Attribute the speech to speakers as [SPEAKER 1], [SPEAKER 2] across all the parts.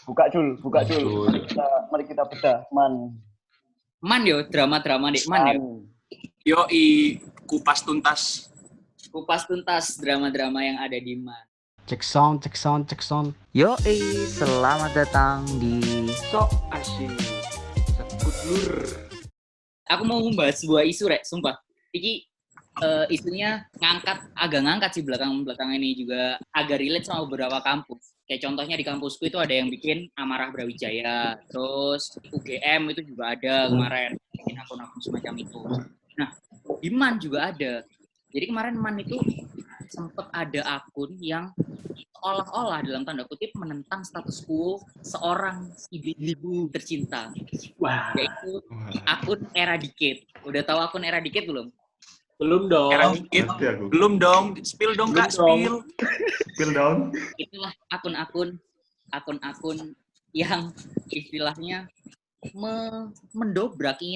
[SPEAKER 1] Buka Jul. Mari kita bedah, Man.
[SPEAKER 2] Man yo, drama-drama dik Man yo.
[SPEAKER 3] Yoi, kupas tuntas
[SPEAKER 2] drama-drama yang ada di Man.
[SPEAKER 4] Cek sound.
[SPEAKER 5] Yoi, selamat datang di
[SPEAKER 3] Sok Asyik Sekudlur.
[SPEAKER 2] Aku mau membahas sebuah isu, Rek, sumpah. Iki isunya agak ngangkat sih belakang ini juga agak relate sama beberapa kampus. Kayak contohnya di kampusku itu ada yang bikin Amarah Brawijaya, terus UGM itu juga ada kemarin bikin akun-akun semacam itu. Nah, di MAN juga ada. Jadi kemarin MAN itu sempat ada akun yang seolah-olah dalam tanda kutip menentang status quo seorang ibu tercinta.
[SPEAKER 3] Wah.
[SPEAKER 2] Yaitu akun Eradicate. Udah tahu akun Eradicate belum?
[SPEAKER 3] Belum dong. Belum dong. Spill dong, Kak, spill.
[SPEAKER 6] Spill dong.
[SPEAKER 2] Itulah akun-akun yang istilahnya ingin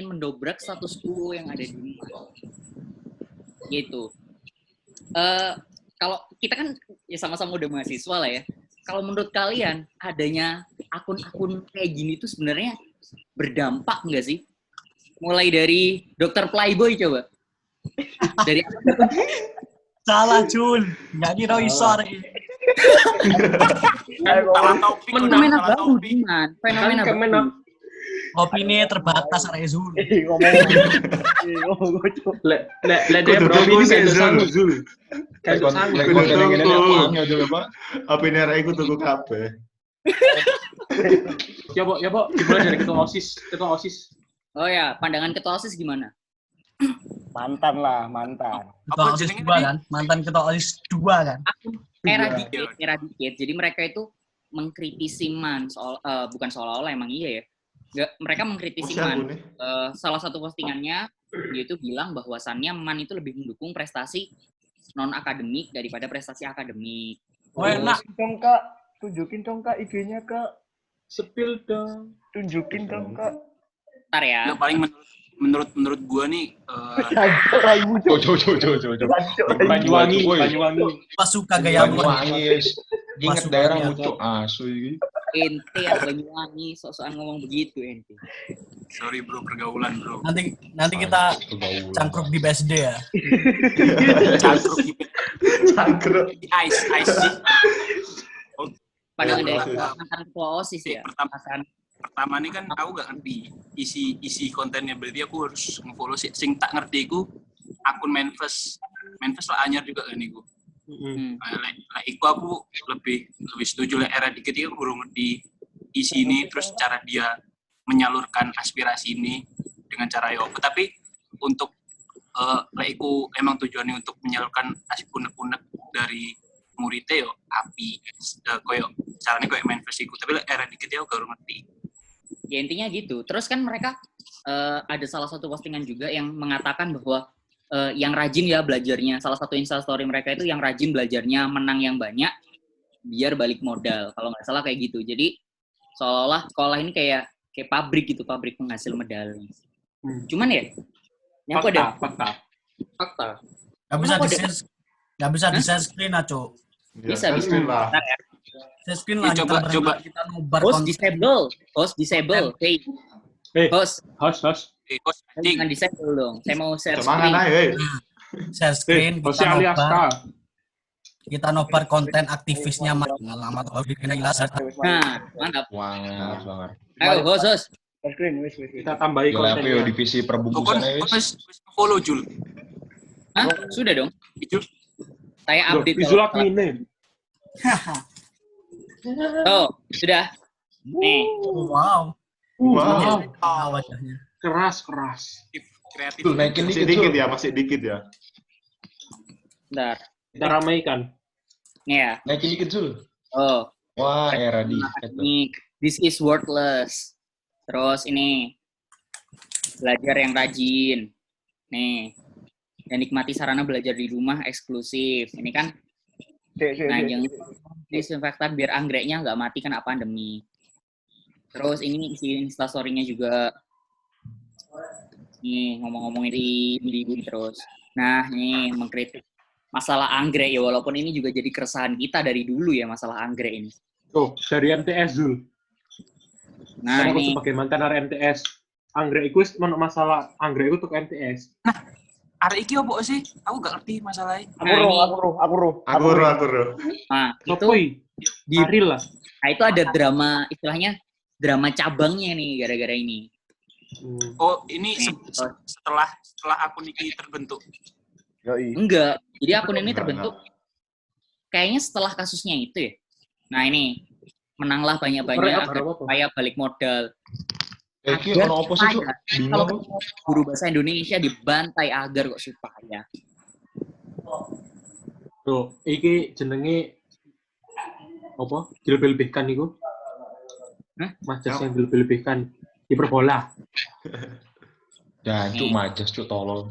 [SPEAKER 2] mendobrak status quo yang ada di MAN. Gitu. Kalau kita kan ya sama-sama udah mahasiswa lah ya. Kalau menurut kalian adanya akun-akun kayak gini tuh sebenarnya berdampak nggak sih? Mulai dari Dr. Playboy coba. Dari
[SPEAKER 4] Salah Jul, nggak kira isor.
[SPEAKER 2] fenomena baru di MAN. Fenomena baru.
[SPEAKER 4] Opini terbatas Rezul.
[SPEAKER 1] Ngomong gue.
[SPEAKER 3] Lah dia beropini kayak Zul. Kayak Zul.
[SPEAKER 6] Apa ini arek iku tuku kabeh.
[SPEAKER 3] Ya, Bo, gimana dari ketua OSIS?
[SPEAKER 2] Oh ya, pandangan ketua OSIS gimana?
[SPEAKER 1] Mantan.
[SPEAKER 4] Ketua OSIS 2 kan? Mantan ketua OSIS 2 kan?
[SPEAKER 2] Eradicate. Jadi mereka itu mengkritisi MAN bukan seolah-olah emang iya ya. Mereka mengkritisi MAN. Salah satu postingannya dia itu bilang bahwasannya MAN itu lebih mendukung prestasi non akademik daripada prestasi akademik.
[SPEAKER 4] Oh enak.
[SPEAKER 1] Tunjukin dong Kak IG-nya Kak.
[SPEAKER 3] Spill dong.
[SPEAKER 1] Tunjukin dong Kak.
[SPEAKER 2] Ntar ya.
[SPEAKER 3] Yang paling menurut gua nih Banyuwangi.
[SPEAKER 4] Pas suka gaya
[SPEAKER 7] Banyuwangi. Ingat daerah muncul asu iki.
[SPEAKER 2] Ente ya Banyuwangi, sok-sokan ngomong begitu ente.
[SPEAKER 3] Sorry bro, pergaulan bro.
[SPEAKER 4] Nanti kita cangkruk di BSD ya.
[SPEAKER 3] Cangkruk. Ice.
[SPEAKER 2] Pandangan dari mantan ketua OSIS ya.
[SPEAKER 3] Pertama nih kan aku gak ngerti isi kontennya, berarti aku harus nge-follow sing tak ngerti iku akun Manfest lah anyar juga kan iku. Iku aku lebih setuju lah Eradicate itu baru ngerti isi ini, terus cara dia menyalurkan aspirasi ini dengan cara yo. Tapi untuk iku emang tujuannya untuk menyalurkan unek-unek dari muridnya yo api koyo caranya koyo Manfest iku, tapi Eradicate aku baru ngerti.
[SPEAKER 2] Ya intinya gitu. Terus kan mereka ada salah satu postingan juga yang mengatakan bahwa yang rajin ya belajarnya. Salah satu instastory mereka itu yang rajin belajarnya menang yang banyak biar balik modal. Kalau nggak salah kayak gitu. Jadi seolah sekolah ini kayak pabrik gitu, pabrik penghasil medali. Cuman ya, nyapa deh. Fakta.
[SPEAKER 4] Nggak bisa di-share screen aco.
[SPEAKER 2] Bisa.
[SPEAKER 6] Lah.
[SPEAKER 4] Share screen lah.
[SPEAKER 3] Coba.
[SPEAKER 4] Kita nobar
[SPEAKER 2] Host disable. Hey. Host. Jangan disable dong. Saya mau share screen.
[SPEAKER 4] Share screen. Kita nobar konten aktivisnya alamat
[SPEAKER 2] Nah, mantap.
[SPEAKER 7] Banget.
[SPEAKER 2] Ayo, host.
[SPEAKER 1] Screen wis.
[SPEAKER 3] Kita tambahi kontennya.
[SPEAKER 7] Divisi perbungkusannya
[SPEAKER 3] wis. Follow Jul.
[SPEAKER 2] Hah? Sudah dong.
[SPEAKER 3] Jul.
[SPEAKER 2] Saya update.
[SPEAKER 3] Visual admin.
[SPEAKER 2] Oh, sudah. Nih.
[SPEAKER 4] Wow. Wajahnya.
[SPEAKER 3] Keras. Kreatif.
[SPEAKER 7] Tuh, naikin
[SPEAKER 6] Masih dikit ya.
[SPEAKER 2] Bentar.
[SPEAKER 3] Kita ramaikan.
[SPEAKER 2] Nih ya.
[SPEAKER 7] Naikin dikit Zul.
[SPEAKER 2] Oh.
[SPEAKER 7] Wah, Eradicate.
[SPEAKER 2] Ini this is worthless. Terus ini belajar yang rajin. Nih. Dan nikmati sarana belajar di rumah eksklusif. Ini kan nah, yang disinfektan biar anggreknya nggak mati kena pandemi. Terus ini isi instastory-nya juga. Nih, ngomong-ngomongin ibu-ibu terus. Nah, nih mengkritik masalah anggrek ya, walaupun ini juga jadi keresahan kita dari dulu ya masalah anggrek ini.
[SPEAKER 3] Tuh, dari MTS Zul.
[SPEAKER 2] Nah,
[SPEAKER 8] Karena aku
[SPEAKER 2] ini
[SPEAKER 8] sebagai mantan arek MTS, anggrek iku wis ono masalah anggrek iku tuh MTS.
[SPEAKER 3] Arek iki opo sih? Aku gak ngerti masalahnya.
[SPEAKER 1] Aku roh.
[SPEAKER 6] Aku roh.
[SPEAKER 2] nah, itu
[SPEAKER 8] Sopoi,
[SPEAKER 2] di
[SPEAKER 8] Aril lah.
[SPEAKER 2] nah, itu ada drama istilahnya drama cabangnya nih gara-gara ini.
[SPEAKER 3] Oh, ini setelah akun iki terbentuk.
[SPEAKER 1] Yoi.
[SPEAKER 2] Enggak. Jadi akun ini
[SPEAKER 6] Enggak,
[SPEAKER 2] terbentuk kayaknya setelah kasusnya itu ya. Nah, ini menanglah banyak-banyak
[SPEAKER 8] Apa,
[SPEAKER 2] agar
[SPEAKER 8] apa?
[SPEAKER 2] supaya balik modal.
[SPEAKER 7] Iki
[SPEAKER 2] Agar
[SPEAKER 7] ono opo sih, Cuk?
[SPEAKER 2] supaya
[SPEAKER 7] Bingung
[SPEAKER 2] kalau
[SPEAKER 7] aku.
[SPEAKER 2] ketemu guru bahasa Indonesia dibantai agar kok supaya.
[SPEAKER 8] Tuh, iki jenenge apa? Dilebih-lebihkan iku.
[SPEAKER 2] Hah?
[SPEAKER 8] Majas yang dilebih-lebihkan. Hiperbola.
[SPEAKER 7] Ya, Cuk, majas, Cuk, tolong.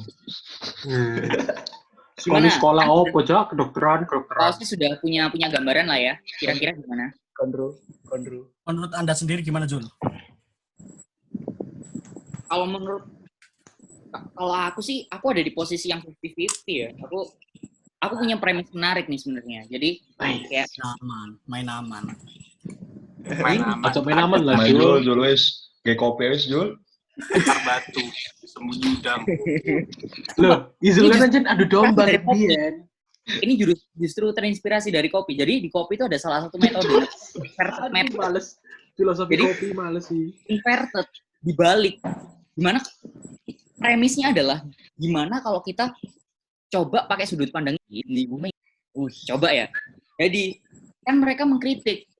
[SPEAKER 2] Gimana?
[SPEAKER 8] Sekolah opo, Cok? Kedokteran.
[SPEAKER 2] Kalau sih sudah punya gambaran lah ya. Kira-kira gimana?
[SPEAKER 1] Kondro.
[SPEAKER 9] Menurut Anda sendiri gimana, Jul?
[SPEAKER 2] Kalau aku sih, aku ada di posisi yang 50-50 ya. Aku punya premis menarik nih sebenarnya. Jadi kayak
[SPEAKER 9] Main aman.
[SPEAKER 3] Main aman.
[SPEAKER 8] Acok main aman lah,
[SPEAKER 7] Main
[SPEAKER 8] Jul.
[SPEAKER 7] Jul wis. Kayak kopi wis, Jul.
[SPEAKER 3] Bakar batu, sembunyi udang.
[SPEAKER 8] Loh, Izul kan anjen adu domba
[SPEAKER 2] Dari kopi.
[SPEAKER 8] kebiyen.
[SPEAKER 2] ini justru terinspirasi dari kopi. Jadi di kopi itu ada salah satu metode inverted method.
[SPEAKER 8] Males. Filosofi
[SPEAKER 2] Jadi-
[SPEAKER 8] kopi males sih.
[SPEAKER 2] Inverted dibalik. Gimana premisnya adalah gimana kalau kita coba pakai sudut pandang ini bumi. Coba ya. Jadi kan mereka mengkritik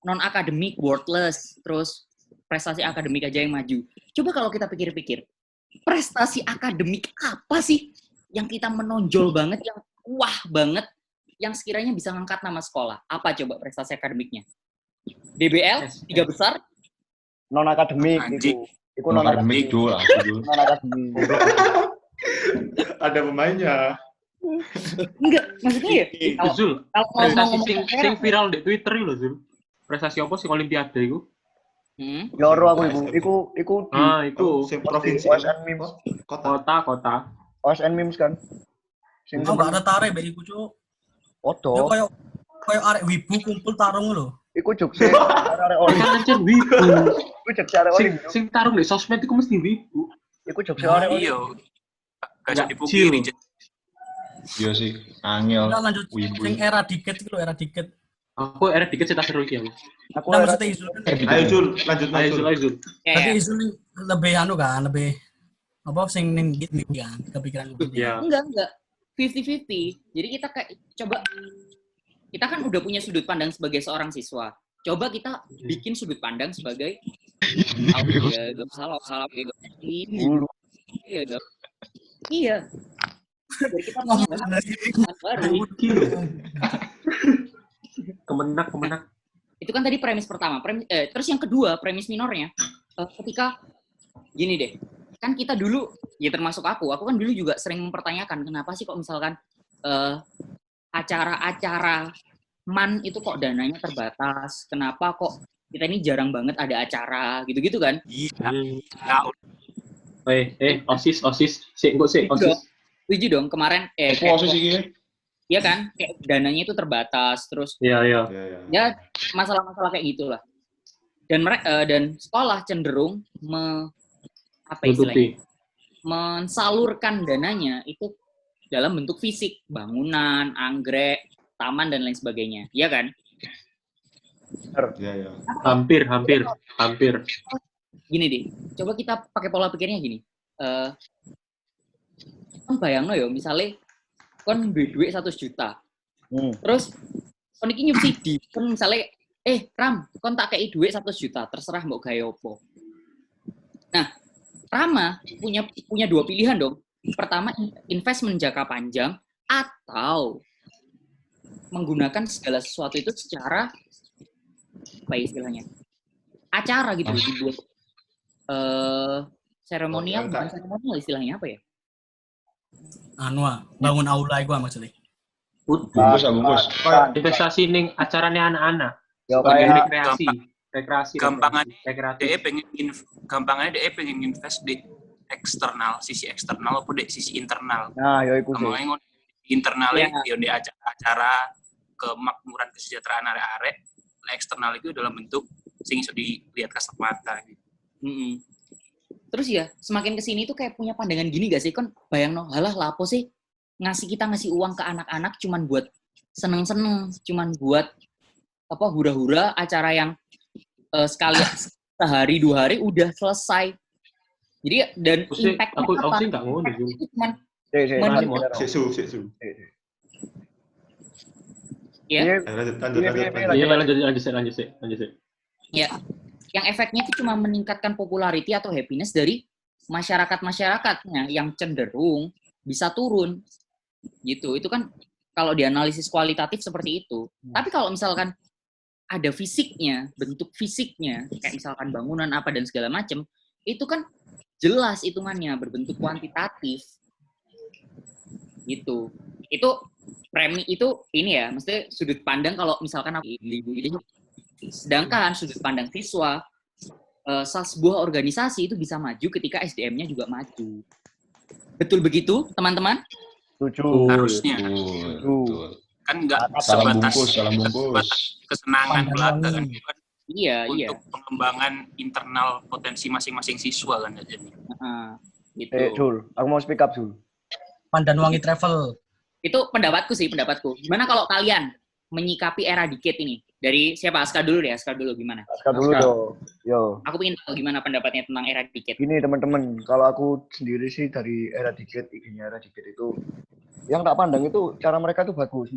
[SPEAKER 2] non akademik worthless, terus prestasi akademik aja yang maju. Coba kalau kita pikir-pikir, prestasi akademik apa sih yang kita menonjol banget, yang wah banget, yang sekiranya bisa ngangkat nama sekolah? Apa coba prestasi akademiknya? DBL 3 besar?
[SPEAKER 1] Non akademik
[SPEAKER 3] Anjing.
[SPEAKER 1] Iku non
[SPEAKER 7] Akademik,
[SPEAKER 1] akademik.
[SPEAKER 7] Jul, aku, Jul.
[SPEAKER 1] Non akademik.
[SPEAKER 6] Ada pemainnya.
[SPEAKER 2] Enggak, maksudnya ya. Kalau
[SPEAKER 8] Zul,
[SPEAKER 2] kalau mau
[SPEAKER 8] prestasi
[SPEAKER 2] ngomong
[SPEAKER 8] sing viral di Twitter lho, Zul. Prestasi apa sing olimpiade iku?
[SPEAKER 1] Yoro aku iku di
[SPEAKER 8] Itu
[SPEAKER 6] Sing provinsi
[SPEAKER 1] OSN Memes.
[SPEAKER 6] kota.
[SPEAKER 8] kota.
[SPEAKER 1] OSN Memes kan. Sing
[SPEAKER 9] Aku gak ada tarik mbak iku, Cuk. Ya
[SPEAKER 1] Odo.
[SPEAKER 9] koyo arek wibu kumpul tarung lho.
[SPEAKER 1] Iku jokse arek oli.
[SPEAKER 8] Kan anjen wibu.
[SPEAKER 1] Iku jokse arek oli.
[SPEAKER 8] Sing tarung di sosmed iku mesti wibu.
[SPEAKER 1] Iku jokse arek oli.
[SPEAKER 3] Iya. Gak bisa
[SPEAKER 8] Nggak
[SPEAKER 3] dipungkiri.
[SPEAKER 8] chill.
[SPEAKER 7] Iya sih, angel.
[SPEAKER 9] Udah lanjut
[SPEAKER 7] Wibu.
[SPEAKER 9] sing era dikit iku lho, era dikit.
[SPEAKER 8] Aku era dikit cerita seru iki aku.
[SPEAKER 1] Aku
[SPEAKER 9] Nah,
[SPEAKER 1] era
[SPEAKER 9] maksudnya Izul kan
[SPEAKER 6] Ayo Jul, lanjut
[SPEAKER 8] Ayo
[SPEAKER 6] Jul.
[SPEAKER 8] Zul, ayo Zul.
[SPEAKER 9] berarti Izul lebih anu kan, lebih apa sing ning gitu kan, kepikiran gitu.
[SPEAKER 8] Iya.
[SPEAKER 2] enggak 50-50. Jadi kita kayak coba, kita kan udah punya sudut pandang sebagai seorang siswa. Coba kita bikin sudut pandang sebagai salah iya. Biar kita punya pandangan baru.
[SPEAKER 8] Kemenak.
[SPEAKER 2] Itu kan tadi premis pertama. Terus yang kedua, premis minornya, ketika gini deh, kan kita dulu, ya termasuk aku kan dulu juga sering mempertanyakan kenapa sih kok misalkan acara-acara MAN itu kok dananya terbatas, kenapa kok kita ini jarang banget ada acara gitu-gitu kan?
[SPEAKER 3] Iya.
[SPEAKER 8] OSIS. Sik, OSIS.
[SPEAKER 2] Setuju dong kemarin
[SPEAKER 7] Aku osis iki.
[SPEAKER 2] iya kan, kayak dananya itu terbatas, terus
[SPEAKER 8] Iya.
[SPEAKER 6] Iya.
[SPEAKER 2] ya masalah-masalah kayak gitulah. Dan sekolah cenderung
[SPEAKER 8] Tutupi.
[SPEAKER 2] mensalurkan dananya itu dalam bentuk fisik, bangunan, anggrek, taman dan lain sebagainya. Iya kan?
[SPEAKER 6] Iya.
[SPEAKER 8] Hampir.
[SPEAKER 2] Gini deh, coba kita pakai pola pikirnya gini. Kan bayangno ya, misalnya kon duit 100 juta. Terus kon iki nyubsidi, kon misalnya Ram, kon tak kei duit 100 juta, terserah mau gaya opo. Nah, Rama punya dua pilihan dong. Pertama, investment jangka panjang atau menggunakan segala sesuatu itu secara apa ya istilahnya? Acara gitu, dibuat seremonial, bukan seremonial istilahnya apa ya?
[SPEAKER 9] Bangun aula iku maksudnya.
[SPEAKER 7] Bungkus.
[SPEAKER 8] Investasi ning acarane anak-anak.
[SPEAKER 1] Ya
[SPEAKER 8] Sebagai
[SPEAKER 1] kayak
[SPEAKER 8] rekreasi.
[SPEAKER 3] Gampangnya dia pengen invest di eksternal, sisi eksternal apa di sisi internal.
[SPEAKER 1] nah ya iku sih.
[SPEAKER 3] Ngomongin internalnya ya di acara kemakmuran kesejahteraan arek-arek, eksternal itu dalam bentuk sing iso dilihat kasat mata gitu.
[SPEAKER 2] Terus ya semakin kesini tuh kayak punya pandangan gini gak sih kan, bayang halah lapo sih ngasih uang ke anak-anak cuman buat seneng-seneng, cuman buat apa hura-hura acara yang sekali sehari 2 hari udah selesai. Jadi dan impact-nya
[SPEAKER 8] aku
[SPEAKER 2] apa?
[SPEAKER 8] sih nggak ngono Jul.
[SPEAKER 2] Itu cuman
[SPEAKER 6] Seksu.
[SPEAKER 2] ya.
[SPEAKER 8] Lanjut sih.
[SPEAKER 2] Ya, yang efeknya itu cuma meningkatkan popularity atau happiness dari masyarakatnya yang cenderung bisa turun gitu. Itu kan kalau dianalisis kualitatif seperti itu. Tapi kalau misalkan ada fisiknya, bentuk fisiknya, kayak misalkan bangunan apa dan segala macam, itu kan jelas hitungannya berbentuk kuantitatif gitu. Itu premi itu ini ya, maksudnya sudut pandang kalau misalkan aku ini. Sedangkan sudut pandang siswa, sebuah organisasi itu bisa maju ketika SDM-nya juga maju. Betul begitu, teman-teman?
[SPEAKER 1] Setuju.
[SPEAKER 3] Harusnya. Kan nggak
[SPEAKER 7] Salam
[SPEAKER 3] sebatas
[SPEAKER 7] bungkus.
[SPEAKER 3] kesenangan belaka kan.
[SPEAKER 2] Iya.
[SPEAKER 3] Untuk pengembangan internal potensi masing-masing siswa kan jadi.
[SPEAKER 2] Gitu.
[SPEAKER 1] Jul, aku mau speak up Jul.
[SPEAKER 9] Pandanwangi Travel.
[SPEAKER 2] Itu pendapatku. Gimana kalau kalian menyikapi eradicate ini? Dari siapa? Askar dulu gimana?
[SPEAKER 1] Askar dulu yo.
[SPEAKER 2] Aku ingin tahu gimana pendapatnya tentang eradicate.
[SPEAKER 1] Gini teman-teman, kalau aku sendiri sih dari eradicate, idenya eradicate itu yang tak pandang itu cara mereka tuh bagus,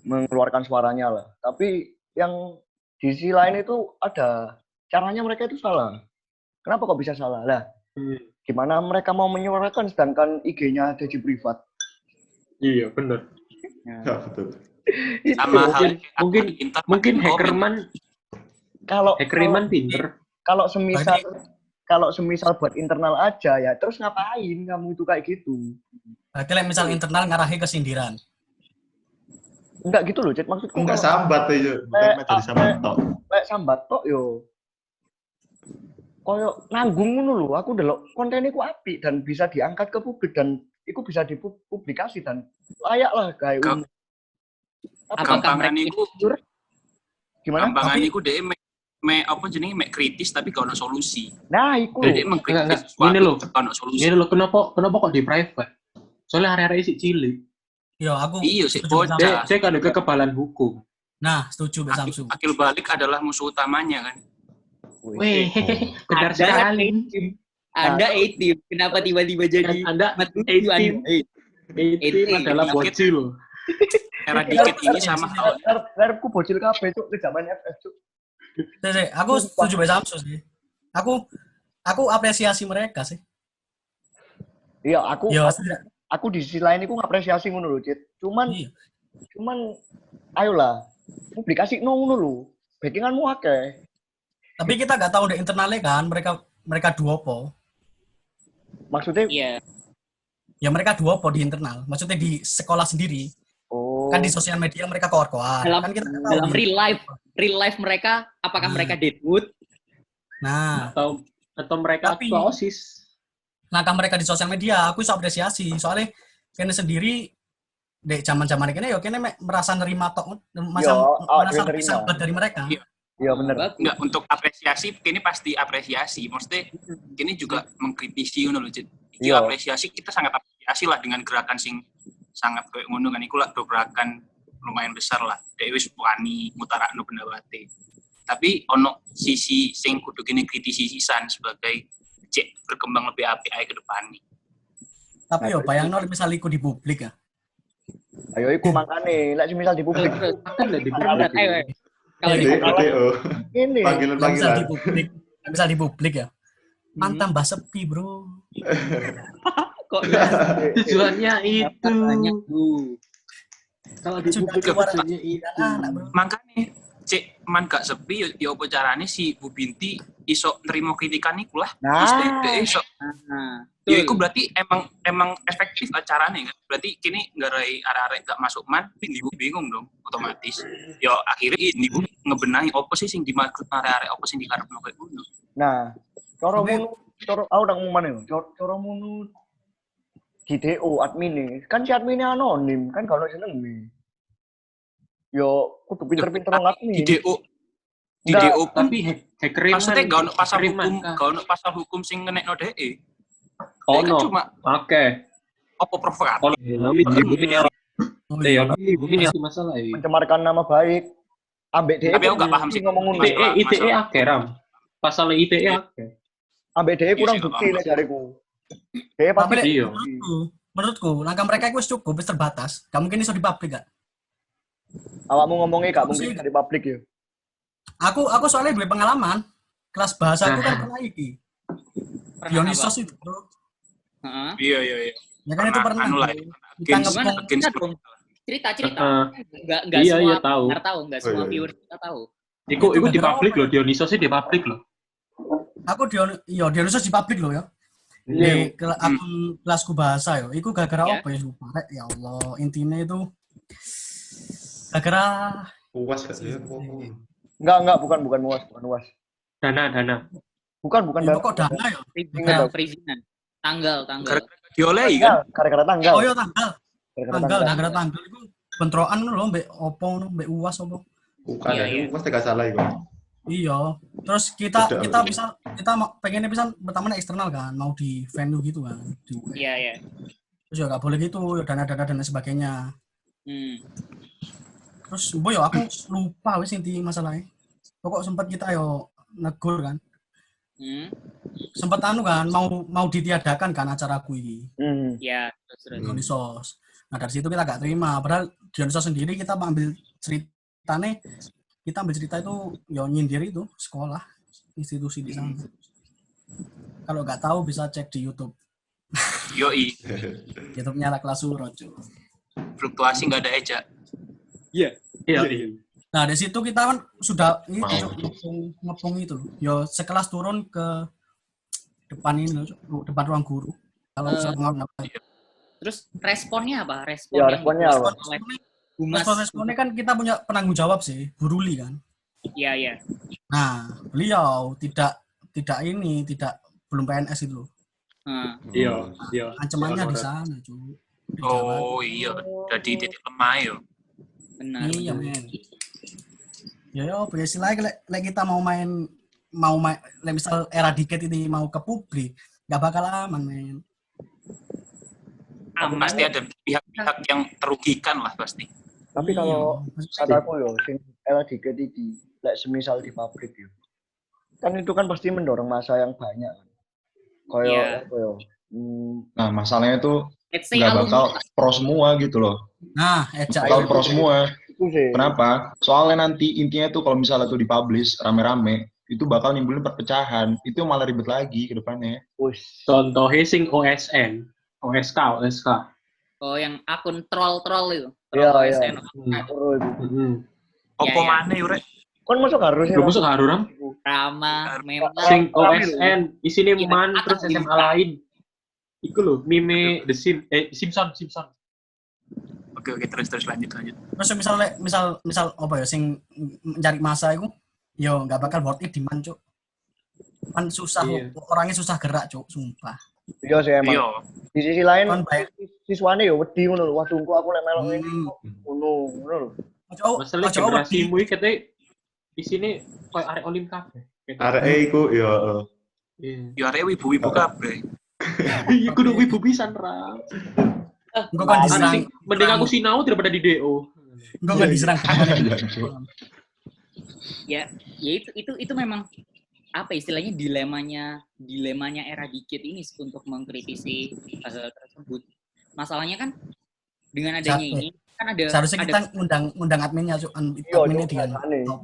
[SPEAKER 1] mengeluarkan suaranya lah. Tapi yang di sisi lain itu ada caranya mereka itu salah. Kenapa kok bisa salah? Lah, gimana mereka mau menyuarakan sedangkan IG-nya ada di privat?
[SPEAKER 8] Iya, benar.
[SPEAKER 6] Ya, betul.
[SPEAKER 3] Sama
[SPEAKER 8] mungkin hackerman pinter.
[SPEAKER 1] Kalau semisal buat internal aja ya, terus ngapain kamu itu kayak gitu?
[SPEAKER 9] Berarti misal internal ngarahi ke sindiran.
[SPEAKER 1] Enggak gitu loh, Cid. Maksudku
[SPEAKER 6] Enggak sambat aja, bukan jadi sambat tok.
[SPEAKER 1] Kayak sambat tok yo. Koyo nanggung ngono lho, aku delok konten iku apik dan bisa diangkat ke publik dan iku bisa dipublikasi dan layak lah kayak umum.
[SPEAKER 3] Gampangan iku
[SPEAKER 1] gimana?
[SPEAKER 3] Gampangan iku dhek apa jenenge kritis tapi gak ono solusi.
[SPEAKER 1] Nah, iku
[SPEAKER 3] Dhek mengkritis
[SPEAKER 8] Ini loh.
[SPEAKER 3] ono solusi.
[SPEAKER 8] Ini loh kenapa kok di private? Soalnya area-area isi cilik.
[SPEAKER 9] Yo, aku
[SPEAKER 3] Iya sih, bocah.
[SPEAKER 8] Saya kan ada kekebalan hukum.
[SPEAKER 9] Nah, setuju Mbak Samsu.
[SPEAKER 3] Akil balik adalah musuh utamanya kan.
[SPEAKER 8] Wih, benar sekali.
[SPEAKER 2] Anda 18, kenapa tiba-tiba jadi
[SPEAKER 8] Anda
[SPEAKER 2] Anda?
[SPEAKER 8] 18 adalah bocil.
[SPEAKER 3] Era dikit ini sama halnya.
[SPEAKER 1] Ngarepku bocil kabeh cuk ke zaman FF cuk.
[SPEAKER 9] Aku setuju Mbak Samsu sih. Aku apresiasi mereka sih.
[SPEAKER 1] Iya,
[SPEAKER 9] Yo,
[SPEAKER 1] aku di sisi lain iku ngapresiasi ngono lho, Cid. Cuman ayolah, publikasi ngono lho. Backinganmu akeh.
[SPEAKER 9] tapi kita nggak tahu di internalnya kan mereka duopo.
[SPEAKER 1] Maksudnya
[SPEAKER 2] Iya.
[SPEAKER 9] Ya mereka duopo di internal. Maksudnya di sekolah sendiri.
[SPEAKER 1] oh.
[SPEAKER 9] Kan di sosial media mereka koar-koar.
[SPEAKER 2] Dalam,
[SPEAKER 9] Kan kita nggak tahu
[SPEAKER 2] dalam
[SPEAKER 9] di-
[SPEAKER 2] real life mereka, apakah mereka deadwood?
[SPEAKER 9] Nah,
[SPEAKER 8] Atau mereka
[SPEAKER 9] Tapi-
[SPEAKER 8] ketua OSIS.
[SPEAKER 9] langkah mereka di sosial media aku bisa apresiasi. Soalnya kene sendiri dek zaman-zaman ini yo kene merasa nerima tok merasa
[SPEAKER 1] nerima.
[SPEAKER 9] sahabat dari mereka.
[SPEAKER 1] Iya bener.
[SPEAKER 3] Enggak, untuk apresiasi kini pasti apresiasi. Maksudnya kini juga mengkritisi ngono lho, Cid. Iki
[SPEAKER 1] Iya.
[SPEAKER 3] apresiasi, kita sangat apresiasi lah dengan gerakan sing sangat koyo ngono kan iku lah gerakan lumayan besar lah. Dek wis wani mutarakno pendapate. Tapi ono sisi sing kudu kene kritisi sisan sebagai cek berkembang lebih apik ae ke depan nih.
[SPEAKER 9] Tapi yo bayangno misalnya iku di publik ya.
[SPEAKER 1] Ayo iku makane, lek misal di publik.
[SPEAKER 8] Akan lah di
[SPEAKER 2] Ayo. Kalau di
[SPEAKER 6] DO.
[SPEAKER 1] Ini
[SPEAKER 9] Nggak bisa
[SPEAKER 6] Panggilan-panggilan.
[SPEAKER 9] di publik. Nggak bisa di publik ya. Tambah sepi, Bro.
[SPEAKER 2] kok
[SPEAKER 8] Tujuannya itu.
[SPEAKER 2] banyak Bu.
[SPEAKER 8] Kalau di
[SPEAKER 9] Sudah
[SPEAKER 8] publik
[SPEAKER 9] keluar
[SPEAKER 8] tujuannya itu.
[SPEAKER 9] anak, Bro.
[SPEAKER 3] Makanya cek man gak sepi ya apa carane si Bu Binti iso nerima kritikan iku lah.
[SPEAKER 1] Nah.
[SPEAKER 3] Terus dia iso
[SPEAKER 2] Nah,
[SPEAKER 3] ya itu berarti emang efektif acaranya kan. Berarti kini ngarai arek-arek gak masuk man, ibu bingung dong otomatis. Ya akhirnya ibu ngebenahi apa sih sing dimaksud arek-arek apa sing dikarepno kayak ngono.
[SPEAKER 1] Nah, cara aku udah ngomong mana? Cara munu di DO admin kan si adminnya anonim kan kalau jeneng nih. Yo, kudu pinter-pinter
[SPEAKER 3] Tapi
[SPEAKER 1] admin.
[SPEAKER 3] di DO Di DO pun
[SPEAKER 8] Tapi hacker
[SPEAKER 3] maksudnya gak ono pasal hukum sing ngenekno DE.
[SPEAKER 8] Oh
[SPEAKER 3] Kan
[SPEAKER 8] no.
[SPEAKER 3] cuma
[SPEAKER 8] Oke.
[SPEAKER 3] apa provokator.
[SPEAKER 8] Ini masalah ya.
[SPEAKER 1] Mencemarkan nama baik. Ambek DE.
[SPEAKER 3] Tapi aku gak paham sih.
[SPEAKER 1] Ngomong ngono.
[SPEAKER 8] ITE akeh ram. Pasal ITE akeh.
[SPEAKER 1] Ambek DE kurang
[SPEAKER 3] Iya sih,
[SPEAKER 1] bukti
[SPEAKER 3] gak
[SPEAKER 1] nek jariku. DE pasti
[SPEAKER 9] Tapi
[SPEAKER 8] Iya.
[SPEAKER 9] menurutku langkah mereka itu cukup, wis terbatas. Gak mungkin iso di publik gak?
[SPEAKER 1] awakmu ngomongnya gak
[SPEAKER 9] Aku
[SPEAKER 1] mungkin
[SPEAKER 9] sih-
[SPEAKER 1] dari publik ya.
[SPEAKER 9] Aku soalnya dua pengalaman. Kelas bahasa aku kan pernah iki. Dionysos itu. Bro.
[SPEAKER 2] Heeh.
[SPEAKER 3] Iya.
[SPEAKER 9] Ya kan itu pernah.
[SPEAKER 3] Anu lah.
[SPEAKER 9] Kita
[SPEAKER 3] Games
[SPEAKER 9] ngepung.
[SPEAKER 3] games
[SPEAKER 2] Cerita. Enggak
[SPEAKER 8] Iya,
[SPEAKER 2] semua
[SPEAKER 8] iya, tahu.
[SPEAKER 2] pendengar tahu, enggak semua
[SPEAKER 6] iya.
[SPEAKER 2] viewers kita tahu.
[SPEAKER 8] Iku di
[SPEAKER 9] gara-gara
[SPEAKER 8] publik
[SPEAKER 9] apa
[SPEAKER 8] loh, Dionysosnya di publik loh.
[SPEAKER 9] Aku Dionysos di publik loh ya. Di akun kelasku bahasa yo. Iku gara-gara
[SPEAKER 2] Ya.
[SPEAKER 9] apa ya lupa rek. Ya Allah, intinya itu gara-gara
[SPEAKER 6] Puas gak ya?
[SPEAKER 1] Enggak, bukan UAS.
[SPEAKER 8] Dana.
[SPEAKER 1] Bukan
[SPEAKER 9] ya, pokok dana ya.
[SPEAKER 2] Perizinan. Tanggal.
[SPEAKER 3] diolehi kan.
[SPEAKER 1] Gara-gara tanggal.
[SPEAKER 9] Oh iya tanggal.
[SPEAKER 1] Gara-gara
[SPEAKER 9] Gara-gara tanggal itu bentrokan lho mbek opo ngono, mbek UAS opo.
[SPEAKER 6] Bukan
[SPEAKER 2] Iya,
[SPEAKER 6] ya,
[SPEAKER 2] iya.
[SPEAKER 6] Puas tidak salah itu.
[SPEAKER 9] Iya. Terus kita
[SPEAKER 6] Betul.
[SPEAKER 9] kita mau pengennya bisa pertama eksternal kan, mau di venue gitu kan.
[SPEAKER 2] Iya.
[SPEAKER 9] Terus ya nggak boleh gitu, dana-dana dan lain sebagainya. Terus boy aku lupa wis inti masalahnya. Pokok sempat kita yo negur kan. Sempat anu kan mau ditiadakan kan acaraku ini.
[SPEAKER 2] Ya, terus.
[SPEAKER 9] Dionysos. Nah dari situ kita gak terima. Padahal Dionysos sendiri kita ambil ceritanya, kita ambil cerita itu ya nyindir itu sekolah, institusi di sana. Kalau nggak tahu bisa cek di YouTube.
[SPEAKER 3] Yoi.
[SPEAKER 9] YouTube-nya Kelas Surojo.
[SPEAKER 3] Fluktuasi nggak ada eja.
[SPEAKER 8] Iya.
[SPEAKER 9] Nah dari situ kita kan sudah ini ngepung itu loh. Yo sekelas turun ke depan ini loh, depan ruang guru. Kalau
[SPEAKER 2] Terus responnya apa?
[SPEAKER 1] Ya, responnya apa?
[SPEAKER 9] Responnya kan kita punya penanggung jawab sih, Bu Ruli kan.
[SPEAKER 2] Iya.
[SPEAKER 9] Nah, beliau tidak belum PNS itu loh.
[SPEAKER 8] Iya.
[SPEAKER 9] Ancamannya di sana, cuy. Di Jawa.
[SPEAKER 3] Oh iya, jadi titik lemah yo.
[SPEAKER 2] Benar.
[SPEAKER 9] Iya, men. Ya, istilahnya lek kita mau main misal Eradicate ini mau ke publik, nggak bakal aman, men.
[SPEAKER 3] Pasti ada pihak-pihak yang terugikan lah pasti.
[SPEAKER 1] Tapi kalau kataku yo sing Eradicate iki lek semisal di pabrik yo. Kan itu kan pasti mendorong masa yang banyak kan. Kayak apa yo?
[SPEAKER 7] Nah, masalahnya tuh
[SPEAKER 2] Let's say
[SPEAKER 7] nggak bakal
[SPEAKER 2] alumni.
[SPEAKER 7] pro semua gitu loh.
[SPEAKER 9] Nah, Eja.
[SPEAKER 7] Bakal pro semua.
[SPEAKER 1] Itu sih.
[SPEAKER 7] Kenapa? Soalnya nanti intinya tuh kalau misalnya tuh dipublish rame-rame, itu bakal nimbulin perpecahan. Itu malah ribet lagi ke depannya.
[SPEAKER 1] Wis.
[SPEAKER 8] Contohnya sing OSN, OSK.
[SPEAKER 2] Oh, yang akun troll itu.
[SPEAKER 1] Iya,
[SPEAKER 2] Troll
[SPEAKER 1] iya.
[SPEAKER 2] OSN.
[SPEAKER 1] Terus itu.
[SPEAKER 3] Opo
[SPEAKER 2] Iya.
[SPEAKER 3] maneh yo rek?
[SPEAKER 1] Kan masuk harus ya.
[SPEAKER 8] Gak masuk haru ram.
[SPEAKER 2] Rama, memang.
[SPEAKER 8] Sing OSN, isinya
[SPEAKER 2] Iya,
[SPEAKER 8] man
[SPEAKER 2] akan
[SPEAKER 8] terus SMA
[SPEAKER 2] dibuka.
[SPEAKER 8] lain. Iku loh, meme The Simpson.
[SPEAKER 3] Oke, terus lanjut.
[SPEAKER 9] Terus misal apa ya sing mencari masa itu yo nggak bakal worth it di man, Cuk. Kan susah,
[SPEAKER 8] Iya.
[SPEAKER 9] orangnya susah gerak, Cuk, sumpah.
[SPEAKER 1] Iya sih emang.
[SPEAKER 3] Iya.
[SPEAKER 1] Di sisi lain
[SPEAKER 9] Kan baik.
[SPEAKER 1] siswane yo wedi ngono lho. Waduh kok aku lek melok ini kok ngono lho.
[SPEAKER 8] Masalah generasimu iki katanya isine koyo arek olim kabeh.
[SPEAKER 6] Arek iku ya
[SPEAKER 8] Iya.
[SPEAKER 3] Yo arek wibu-wibu kabeh.
[SPEAKER 8] Iya kudu wibu pisan ra.
[SPEAKER 9] Engko kan diserang,
[SPEAKER 8] Mending aku sinau daripada di DO.
[SPEAKER 9] engko kan diserang.
[SPEAKER 2] Ya itu memang apa istilahnya dilemanya Eradicate ini untuk mengkritisi hal tersebut. Masalahnya kan dengan adanya ini kan ada
[SPEAKER 9] Seharusnya kita undang adminnya, Cuk.
[SPEAKER 1] Iya,
[SPEAKER 9] Adminnya dia.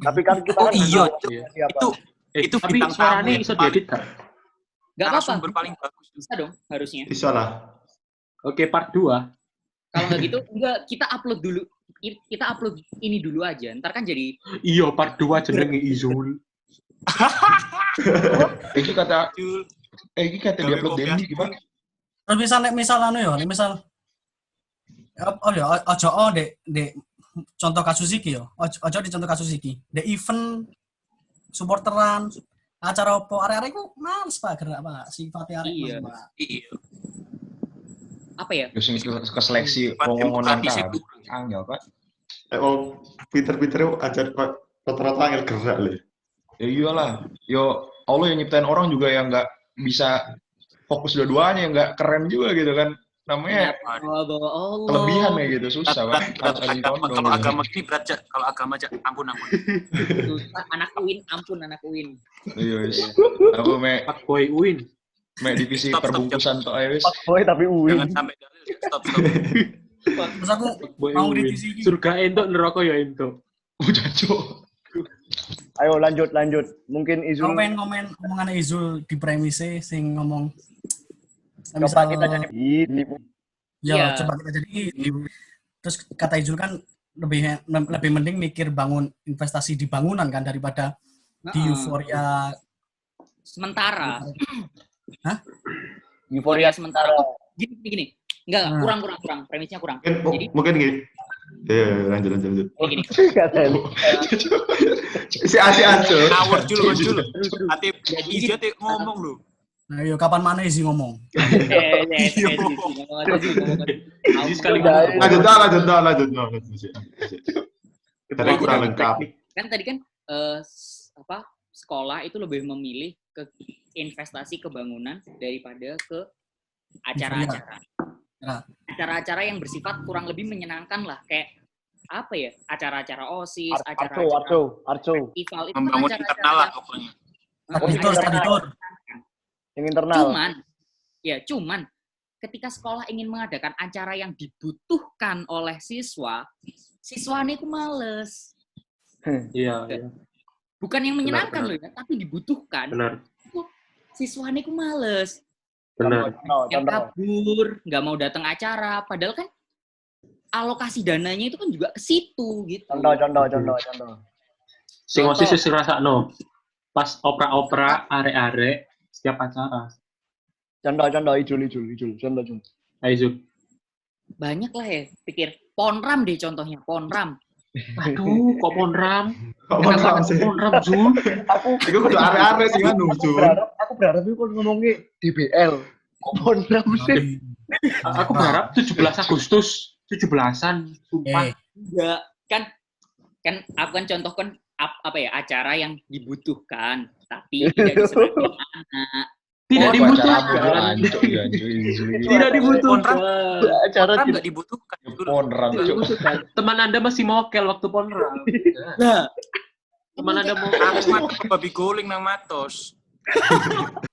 [SPEAKER 1] tapi kan kita
[SPEAKER 3] Oh
[SPEAKER 1] kan
[SPEAKER 3] iya,
[SPEAKER 1] siapa?
[SPEAKER 3] itu
[SPEAKER 8] tapi
[SPEAKER 3] bintang
[SPEAKER 8] suaranya
[SPEAKER 3] tamu
[SPEAKER 8] iso
[SPEAKER 3] yang paling-
[SPEAKER 8] diedit kan?
[SPEAKER 2] nggak apa-apa.
[SPEAKER 3] narasumber paling bagus.
[SPEAKER 2] Bisa dong harusnya.
[SPEAKER 6] iso lah.
[SPEAKER 8] Oke, part 2.
[SPEAKER 2] Kalau nggak gitu, enggak kita upload dulu. Kita upload ini dulu aja. Ntar kan jadi
[SPEAKER 8] Iya, part 2 jenenge Izul.
[SPEAKER 7] Iki kata di upload Dendi gimana?
[SPEAKER 9] Terus misal anu ya, misal dek contoh kasus iki yo. Ojo di contoh kasus iki. Dek event supporteran acara opo arek-arek ku males Pak gerak Pak. Sifatnya arek
[SPEAKER 2] Iya.
[SPEAKER 9] males, Pak.
[SPEAKER 3] Iya.
[SPEAKER 2] apa ya?
[SPEAKER 7] Terus ini ke seleksi
[SPEAKER 3] Buat
[SPEAKER 7] ngomong-ngomong
[SPEAKER 3] demokratis
[SPEAKER 7] kan.
[SPEAKER 3] itu.
[SPEAKER 7] Angel, Pak.
[SPEAKER 6] Peter ajar rata-rata angel gerak lho.
[SPEAKER 7] Ya iyalah. Yo Allah yang nyiptain orang juga yang nggak bisa fokus dua-duanya, yang nggak keren juga gitu kan. Namanya
[SPEAKER 2] Bawa Allah.
[SPEAKER 7] kelebihan ya gitu, susah Pak. Harus ada
[SPEAKER 3] Agama,
[SPEAKER 7] condong
[SPEAKER 3] kalau
[SPEAKER 7] gitu.
[SPEAKER 3] agama ini berat, Jak. Kalau agama, Jak, ampun.
[SPEAKER 2] Susah. Anak UIN, ampun anak UIN.
[SPEAKER 7] Iya wis. Aku
[SPEAKER 8] Fuckboy Uin.
[SPEAKER 7] divisi
[SPEAKER 3] Stop,
[SPEAKER 7] perbungkusan tok ae wis.
[SPEAKER 1] Boy tapi UIN.
[SPEAKER 3] Jangan sampai dalil. Stop.
[SPEAKER 9] Terus aku
[SPEAKER 8] Fuckboy
[SPEAKER 9] mau
[SPEAKER 8] Uin.
[SPEAKER 9] divisi ini.
[SPEAKER 8] Surga entuk neraka ya entuk.
[SPEAKER 7] Udah cok.
[SPEAKER 1] Ayo lanjut. Mungkin Izul.
[SPEAKER 9] Aku pengen omongan Izul di premise sing ngomong
[SPEAKER 1] Coba kita jadi ini.
[SPEAKER 9] ya
[SPEAKER 2] Iya.
[SPEAKER 9] coba kita jadi terus kata Izul kan lebih mending mikir bangun investasi di bangunan kan daripada di euforia
[SPEAKER 2] Sementara.
[SPEAKER 1] Euforia
[SPEAKER 2] sementara. Gini. Enggak, kurang. Premisnya kurang. Jadi
[SPEAKER 6] Mungkin gini. Ya, lanjut.
[SPEAKER 2] gini.
[SPEAKER 6] Si Aco.
[SPEAKER 3] Ngawur Jul. Hati hijau ngomong lu.
[SPEAKER 9] nah yo kapan mana sih ngomong
[SPEAKER 8] Sekali
[SPEAKER 6] Lanjut. Tadi kurang lengkap.
[SPEAKER 2] Kan tadi kan sekolah itu lebih memilih ke investasi ke bangunan daripada ke acara-acara.
[SPEAKER 9] Ya.
[SPEAKER 2] Acara-acara yang bersifat kurang lebih menyenangkan lah, kayak apa ya? Acara-acara OSIS,
[SPEAKER 1] Arco.
[SPEAKER 2] festival itu kan
[SPEAKER 3] Membangun
[SPEAKER 2] acara-acara
[SPEAKER 3] internal lah pokoknya.
[SPEAKER 9] study tour
[SPEAKER 1] Yang internal.
[SPEAKER 2] Cuman ketika sekolah ingin mengadakan acara yang dibutuhkan oleh siswanya itu males.
[SPEAKER 8] Iya.
[SPEAKER 2] Bukan yang menyenangkan
[SPEAKER 8] Benar.
[SPEAKER 2] loh ya, tapi dibutuhkan.
[SPEAKER 8] Benar.
[SPEAKER 2] Siswanya itu males.
[SPEAKER 8] Benar.
[SPEAKER 2] Yang kabur, nggak mau datang acara. Padahal kan alokasi dananya itu kan juga ke situ gitu.
[SPEAKER 1] Contoh.
[SPEAKER 8] Sing osis wis ngrasakno. Pas opera-opera arek-arek setiap acara.
[SPEAKER 1] Contoh Ijul. Contoh.
[SPEAKER 8] Ayo Zul.
[SPEAKER 2] Banyak lah ya. Pikir Ponram deh contohnya, Ponram.
[SPEAKER 8] Aduh, kok Ponram?
[SPEAKER 6] Kok
[SPEAKER 8] Kenapa
[SPEAKER 6] Ponram sih?
[SPEAKER 8] Ponram, Zul?
[SPEAKER 6] Iku kudu arek-arek sing anu, Jul.
[SPEAKER 1] Aku berharap itu kalau ngomongnya DBL. Kok Ponram sih?
[SPEAKER 8] Aku berharap 17 Agustus, 17-an, sumpah.
[SPEAKER 2] Enggak, kan aku kan contohkan apa ya, acara yang dibutuhkan tapi tidak disenangi anak.
[SPEAKER 8] Tidak dibutuhkan. Tidak dibutuhkan.
[SPEAKER 1] Acara
[SPEAKER 3] Ponram
[SPEAKER 1] tidak
[SPEAKER 3] nggak dibutuhkan. Jul.
[SPEAKER 7] Ponram
[SPEAKER 8] Tidak
[SPEAKER 7] cok.
[SPEAKER 8] dibutuhkan. Teman Anda masih mokel waktu Ponram.
[SPEAKER 2] Nah,
[SPEAKER 8] Teman Anda mau
[SPEAKER 3] Aku mati babi guling nang matos.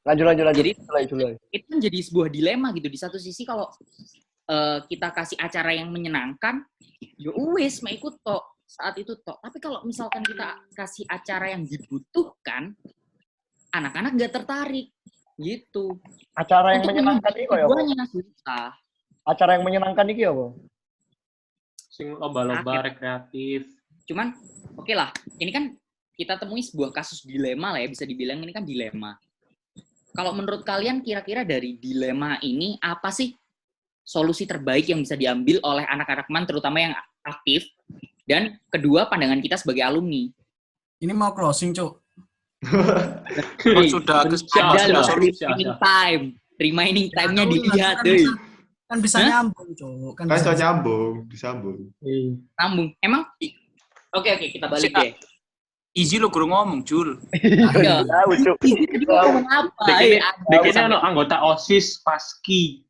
[SPEAKER 1] lanjut.
[SPEAKER 2] Jadi
[SPEAKER 1] Ijul.
[SPEAKER 2] itu kan jadi sebuah dilema gitu. Di satu sisi kalau kita kasih acara yang menyenangkan, ya wis mau ikut tok saat itu tok. Tapi kalau misalkan kita kasih acara yang dibutuhkan, anak-anak nggak tertarik gitu.
[SPEAKER 1] Acara yang
[SPEAKER 2] Untuk
[SPEAKER 1] menyenangkan
[SPEAKER 2] menghindari
[SPEAKER 1] iki ya, Bang?
[SPEAKER 2] keduanya susah.
[SPEAKER 1] Acara yang menyenangkan iki apa?
[SPEAKER 8] sing lomba-lomba rekreatif.
[SPEAKER 2] Cuman oke lah, ini kan kita temui sebuah kasus dilema lah ya, bisa dibilang ini kan dilema. Kalau menurut kalian kira-kira dari dilema ini apa sih solusi terbaik yang bisa diambil oleh anak-anak MAN terutama yang aktif, dan kedua pandangan kita sebagai alumni?
[SPEAKER 9] ini mau closing cuk
[SPEAKER 3] Oh, sudah
[SPEAKER 2] Ada loh
[SPEAKER 8] Siap.
[SPEAKER 2] remaining time-nya
[SPEAKER 9] Ya,
[SPEAKER 2] dilihat
[SPEAKER 9] kan
[SPEAKER 2] deh.
[SPEAKER 9] kan bisa
[SPEAKER 2] Hah?
[SPEAKER 9] nyambung cuk
[SPEAKER 6] Kan iso nyambung, disambung.
[SPEAKER 2] Sambung. Emang oke kita balik
[SPEAKER 3] Siap.
[SPEAKER 2] deh.
[SPEAKER 3] Easy lo guru ngomong, Jul.
[SPEAKER 2] Iya.
[SPEAKER 1] Tahu, Cuk.
[SPEAKER 2] Jadi mau ngomong apa?
[SPEAKER 8] Dekene ono anggota OSIS Paski.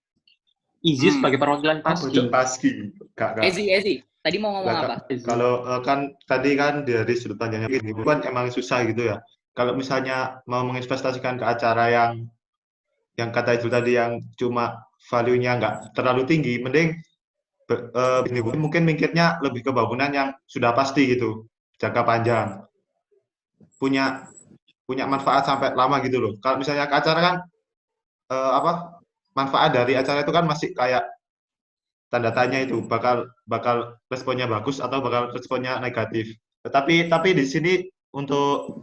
[SPEAKER 8] Izzy
[SPEAKER 2] Hmm.
[SPEAKER 8] sebagai perwakilan
[SPEAKER 6] Apa
[SPEAKER 8] Paski.
[SPEAKER 6] cok paski? Kak.
[SPEAKER 2] Ezi, tadi mau ngomong apa?
[SPEAKER 6] Kalau kan tadi kan dari sudut pandangnya gini, bukan emang susah gitu ya. Kalau misalnya mau menginvestasikan ke acara yang kata itu tadi yang cuma value-nya nggak terlalu tinggi, mending mungkin mikirnya lebih ke bangunan yang sudah pasti gitu, jangka panjang, punya manfaat sampai lama gitu loh. Kalau misalnya ke acara kan manfaat dari acara itu kan masih kayak tanda tanya itu bakal responnya bagus atau bakal responnya negatif. Tapi di sini untuk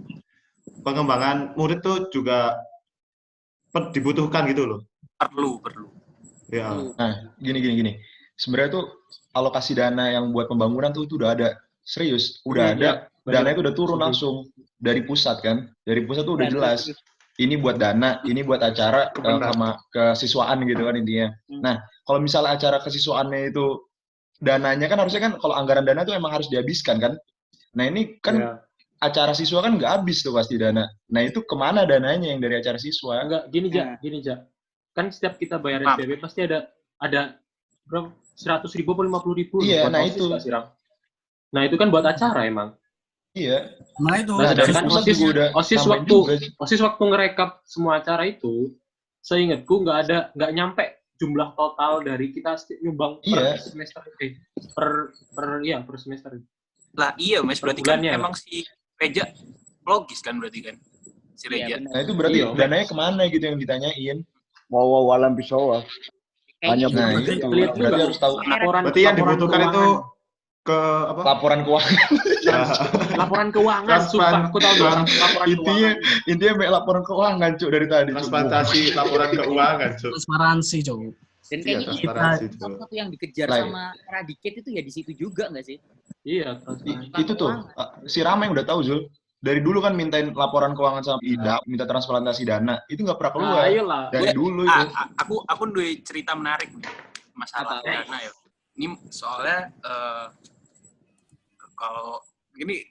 [SPEAKER 6] pengembangan murid tuh juga dibutuhkan gitu loh.
[SPEAKER 3] Perlu.
[SPEAKER 6] Ya.
[SPEAKER 7] Nah, gini. Sebenarnya tuh alokasi dana yang buat pembangunan tuh itu udah ada. Serius, udah ada. Dana itu udah turun langsung dari pusat kan. Dari pusat tuh udah jelas. Ini buat dana, ini buat acara sama kesiswaan gitu kan intinya. Nah, kalau misalnya acara kesiswaannya itu dananya kan harusnya kan kalau anggaran dana itu emang harus dihabiskan kan. Nah, ini kan acara siswa kan nggak habis tuh pasti dana. Nah itu kemana dananya yang dari acara siswa?
[SPEAKER 8] Enggak, gini aja. Kan setiap kita bayar SPP pasti ada berapa? 100.000 atau 50.000
[SPEAKER 7] Iya,
[SPEAKER 8] buat
[SPEAKER 7] nah
[SPEAKER 8] OSIS
[SPEAKER 7] itu.
[SPEAKER 8] nggak sih, Ram? Nah itu kan buat acara emang.
[SPEAKER 7] Iya.
[SPEAKER 9] Nah itu.
[SPEAKER 7] Nah, dari
[SPEAKER 8] Sedangkan
[SPEAKER 7] pusat juga udah nambahin juga.
[SPEAKER 8] OSIS waktu ngerekap semua acara itu, seingatku nggak nyampe jumlah total dari kita nyumbang per semester per semester.
[SPEAKER 3] Lah iya Mas, berarti kan emang si Reja logis kan berarti kan si Reja.
[SPEAKER 7] Nah itu berarti dananya kemana gitu yang ditanyain.
[SPEAKER 1] Wow, alam bisawah. Hanya
[SPEAKER 8] lihat juga
[SPEAKER 7] harus tahu.
[SPEAKER 6] Berarti yang dibutuhkan itu ke apa?
[SPEAKER 7] Laporan keuangan.
[SPEAKER 8] Laporan keuangan, sumpah aku tahu laporan
[SPEAKER 7] intinya laporan keuangan cuk dari tadi.
[SPEAKER 6] Transparansi laporan keuangan cuk.
[SPEAKER 9] Transparansi cuk.
[SPEAKER 2] Dan kayaknya salah satu yang dikejar sama Radicate itu ya di situ juga nggak sih?
[SPEAKER 8] Iya,
[SPEAKER 7] itu tuh si Rama yang udah tahu Zul. Dari dulu kan mintain laporan keuangan sama IDA, minta transplantasi dana, itu nggak pernah keluar. Dari dulu itu.
[SPEAKER 3] Aku udah cerita menarik masalah dana ya. Ini soalnya kalau gini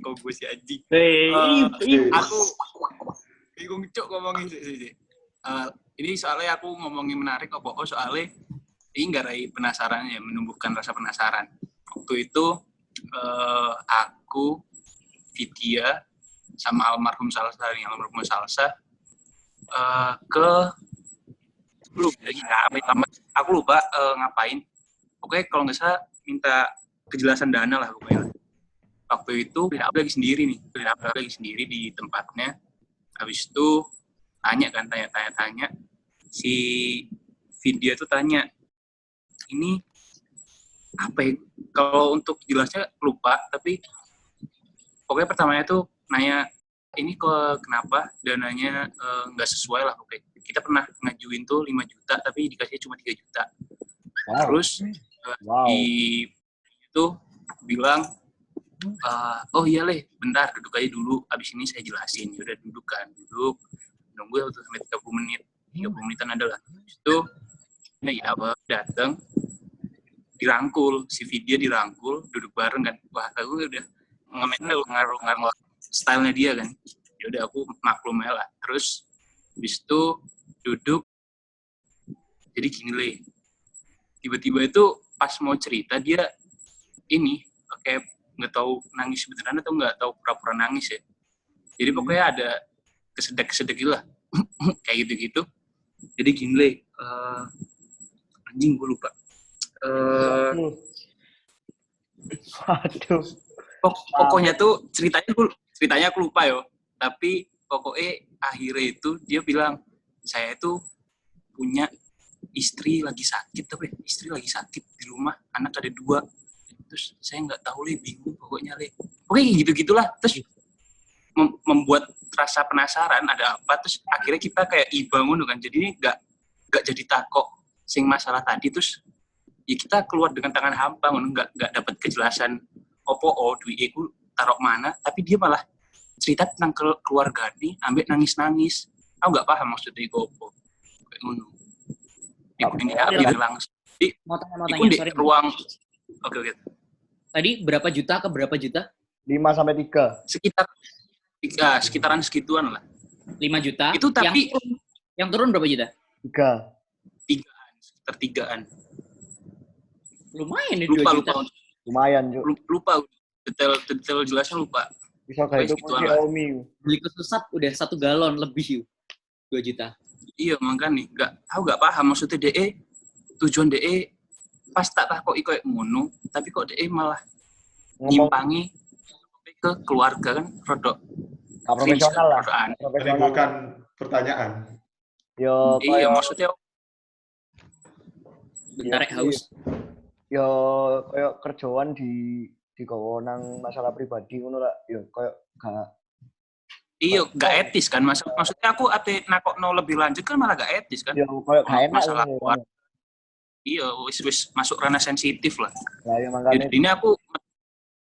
[SPEAKER 3] kok gue si anjing. Aku bingung cok ngomongin sih. Ini soalnya aku ngomongin menarik soalnya ini nggak rai penasaran ya, menumbuhkan rasa penasaran. Waktu itu aku Vidya sama almarhum Salsa ke aku lupa ngapain. Pokoknya kalau nggak salah minta kejelasan dana lah pokoknya. Waktu itu aku lagi sendiri di tempatnya. Habis itu tanya. Si Vidya tuh tanya, ini apa ya? Kalau untuk jelasnya lupa, tapi pokoknya pertamanya tuh nanya, ini kenapa dananya nggak sesuai lah. Oke. Kita pernah ngajuin tuh 5 juta, tapi dikasih cuma 3 juta. Wow. Terus itu bilang, oh iya Leh, bentar duduk aja dulu, abis ini saya jelasin. Udah duduk, nunggu sampai 30 menit. 30 menitan adalah. Itu datang, dirangkul, si Vidya dirangkul, duduk bareng kan. Wah, aku udah ngaruh stylenya dia kan. Ya udah aku maklum ya lah. Terus habis itu duduk. Jadi gini Leh. Tiba-tiba itu pas mau cerita dia ini kayak nggak tahu nangis beneran atau nggak tahu pura-pura nangis ya. Jadi pokoknya ada kesedek-kesedek gitu lah. Kayak gitu-gitu. Jadi gini Leh. Anjing gue lupa.
[SPEAKER 1] Aduh.
[SPEAKER 3] Pokoknya tuh ceritanya aku lupa yo. Tapi pokoknya akhirnya itu dia bilang, saya itu punya istri lagi sakit di rumah, anak ada 2. Terus saya nggak tahu Leh, bingung pokoknya Leh. Pokoknya gitu-gitulah. Terus membuat rasa penasaran ada apa. Terus akhirnya kita kayak ibangun kan. Jadi ini nggak jadi takok sing masalah tadi. Terus ya kita keluar dengan tangan hampa, nggak dapat kejelasan duit aku taruh mana. Tapi dia malah cerita tentang keluarga nih, ambek nangis. Aku nggak paham maksudnya itu opo. Kayak ngono. Ini langsung.
[SPEAKER 2] Mau tanya,
[SPEAKER 3] di ruang. Oke.
[SPEAKER 2] Tadi berapa juta ke berapa juta?
[SPEAKER 1] 5-3.
[SPEAKER 3] Sekitaran segituan lah.
[SPEAKER 2] 5 juta.
[SPEAKER 3] Itu tapi
[SPEAKER 2] yang turun berapa juta?
[SPEAKER 1] 3.
[SPEAKER 3] 3-an, sekitar 3-an.
[SPEAKER 2] Lumayan nih 2 juta.
[SPEAKER 1] Lumayan, Cuk.
[SPEAKER 3] Lupa detail jelasnya lupa.
[SPEAKER 1] Bisa kayak itu Xiaomi.
[SPEAKER 2] Beli kesusap udah 1 galon lebih yuk. 2 juta.
[SPEAKER 3] Iya, makanya nggak paham maksudnya DE, tujuan DE pas tak tahu kok kayak ngono, tapi kok DE malah nyimpangi ke keluarga kan rodok
[SPEAKER 1] profesional lah.
[SPEAKER 6] Menimbulkan pertanyaan.
[SPEAKER 3] Iya, maksudnya
[SPEAKER 2] bentar haus.
[SPEAKER 1] Yo kayak kerjaan di nang masalah pribadi ngono lah. Yo kayak
[SPEAKER 3] gak etis kan. Maksudnya aku nakokno lebih lanjut kan malah gak etis kan.
[SPEAKER 1] Yo kayak gak enak
[SPEAKER 3] masalah keluarga. Iya, wis masuk ranah sensitif lah.
[SPEAKER 1] Lah ya makanya.
[SPEAKER 3] Jadi ini aku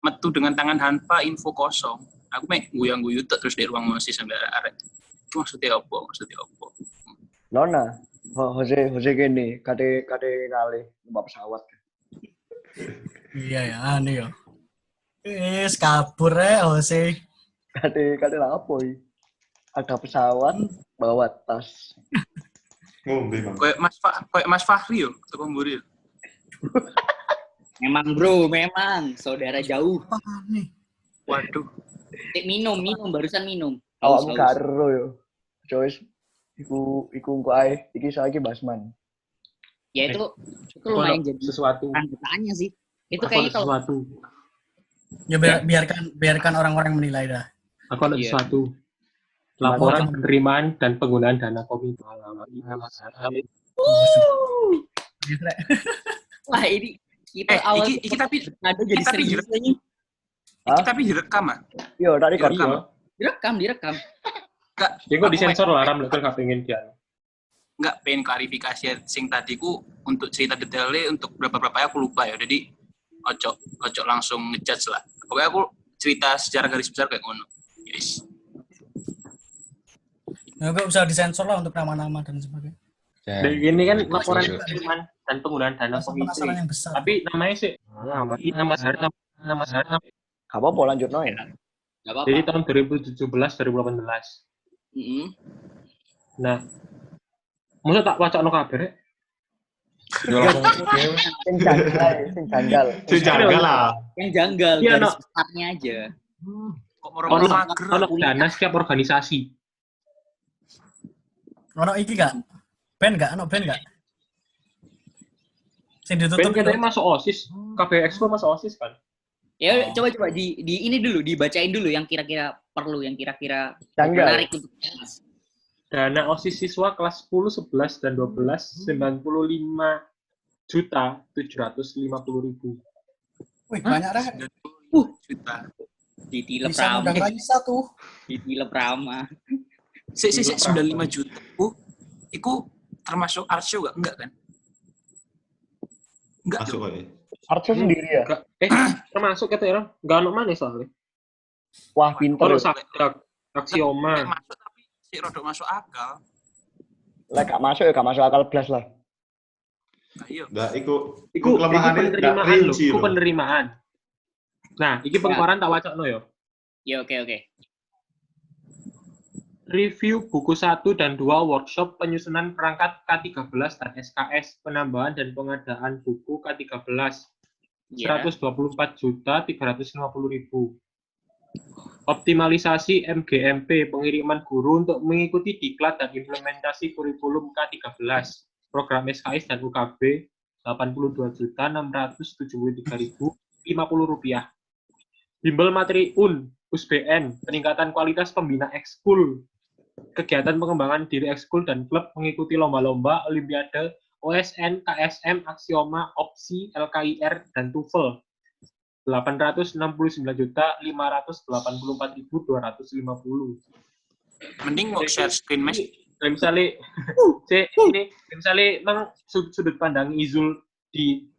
[SPEAKER 3] metu dengan tangan hampa, info kosong. Aku guyang-guyu terus di ruang masih sampai arek. Itu maksudnya apa?
[SPEAKER 1] Lona, Jose gini, kate ngalih numpak pesawat.
[SPEAKER 9] Iya ya, aneh ya. Kabur Jose.
[SPEAKER 1] Kade apa iki? Ada pesawat bawa tas.
[SPEAKER 6] Ngombe, Bang.
[SPEAKER 3] Kayak Mas Fahri yo, teko mburi.
[SPEAKER 2] Memang bro, memang saudara jauh.
[SPEAKER 9] Apa nih?
[SPEAKER 3] Waduh.
[SPEAKER 2] Minum, barusan minum.
[SPEAKER 1] Awakmu karo yo. Joyce iku engko ae. Iki saiki Basman.
[SPEAKER 2] Ya itu lumayan jadi
[SPEAKER 8] sesuatu.
[SPEAKER 2] tanya sih. Itu
[SPEAKER 8] Aku
[SPEAKER 2] kayak
[SPEAKER 8] ada sesuatu.
[SPEAKER 9] Ya biarkan orang-orang menilai dah.
[SPEAKER 8] Aku ada sesuatu. Laporan penerimaan dan penggunaan dana komite.
[SPEAKER 2] Wah ini kita awal
[SPEAKER 3] iki tapi
[SPEAKER 2] ada jadi serius
[SPEAKER 3] ini. Iki tapi direkam ah.
[SPEAKER 1] Yo, tak rekam.
[SPEAKER 2] Direkam.
[SPEAKER 3] Enggak.
[SPEAKER 8] Ya kok disensor lah, Ram, lek gak pengen dia.
[SPEAKER 3] Enggak pengen klarifikasi sing tadiku untuk cerita detailnya untuk berapa ya aku lupa ya. Jadi ojo langsung ngejudge lah. Pokoknya aku cerita secara garis besar kayak ngono. Yes.
[SPEAKER 9] Ya kok bisa disensor lah untuk nama-nama dan sebagainya.
[SPEAKER 8] Dan ini kan laporan penerimaan dan penggunaan dana komite.
[SPEAKER 9] Yang besar.
[SPEAKER 8] Tapi namanya sih nama Sarah.
[SPEAKER 1] Gak apa-apa lanjut noy.
[SPEAKER 2] Enggak apa-apa.
[SPEAKER 8] Jadi tahun 2017 2018. Nah, masa tak wacana kabar ya?
[SPEAKER 1] Sing janggal.
[SPEAKER 2] Yang janggal
[SPEAKER 8] Iya,
[SPEAKER 2] garis besarnya aja.
[SPEAKER 3] Kok moro-moro mager.
[SPEAKER 8] Ono dana setiap organisasi.
[SPEAKER 9] Ono iki gak? Ben gak? Sing
[SPEAKER 8] Ben
[SPEAKER 9] ditutup
[SPEAKER 8] katanya masuk OSIS. KB Expo masuk OSIS kan?
[SPEAKER 2] Ya coba di ini dulu dibacain dulu yang kira-kira perlu, yang kira-kira
[SPEAKER 1] Janggal.
[SPEAKER 2] menarik untuk dibahas.
[SPEAKER 8] Dana OSIS siswa kelas 10, 11, dan 12 95.750.000.
[SPEAKER 9] Wih, banyak dah.
[SPEAKER 3] Juta.
[SPEAKER 2] Ditilep
[SPEAKER 9] Bisa
[SPEAKER 2] Rama.
[SPEAKER 9] udah Raisa tuh.
[SPEAKER 2] Ditilep Rama.
[SPEAKER 3] 95 juta. Iku termasuk Arsyo enggak kan? Enggak.
[SPEAKER 6] Masuk kok.
[SPEAKER 1] Arca sendiri ya?
[SPEAKER 8] Termasuk kata orang, nggak ono mana soalnya.
[SPEAKER 1] Wah, pinter.
[SPEAKER 8] Ono Sakdak, Aksioma.
[SPEAKER 3] Masuk tapi si rodok masuk akal.
[SPEAKER 1] Lah gak masuk ya, gak masuk akal blas lah.
[SPEAKER 3] Nah, iya.
[SPEAKER 6] Nah, iku
[SPEAKER 8] penerimaan
[SPEAKER 6] kelemahannya nggak
[SPEAKER 8] lho,
[SPEAKER 6] rinci
[SPEAKER 8] iku
[SPEAKER 6] loh.
[SPEAKER 8] penerimaan. Nah, iki pengeluaran tak wacana yo.
[SPEAKER 2] Ya oke.
[SPEAKER 8] Review buku 1 dan 2 workshop penyusunan perangkat K13 dan SKS, penambahan dan pengadaan buku K13.
[SPEAKER 2] Ya.
[SPEAKER 8] 124.350.000. Optimalisasi MGMP, pengiriman guru untuk mengikuti diklat dan implementasi kurikulum K13. Program SKS dan UKB, Rp82.673.050. Bimbel materi USBN, peningkatan kualitas pembina ekskul. Kegiatan pengembangan diri ekskul dan klub mengikuti lomba-lomba, olimpiade, OSN, KSM, Aksioma, Opsi, LKIR, dan TOEFL. 869.584.250.
[SPEAKER 3] Mending mau share screen, Mas.
[SPEAKER 8] Misalnya, memang sudut pandang Izul di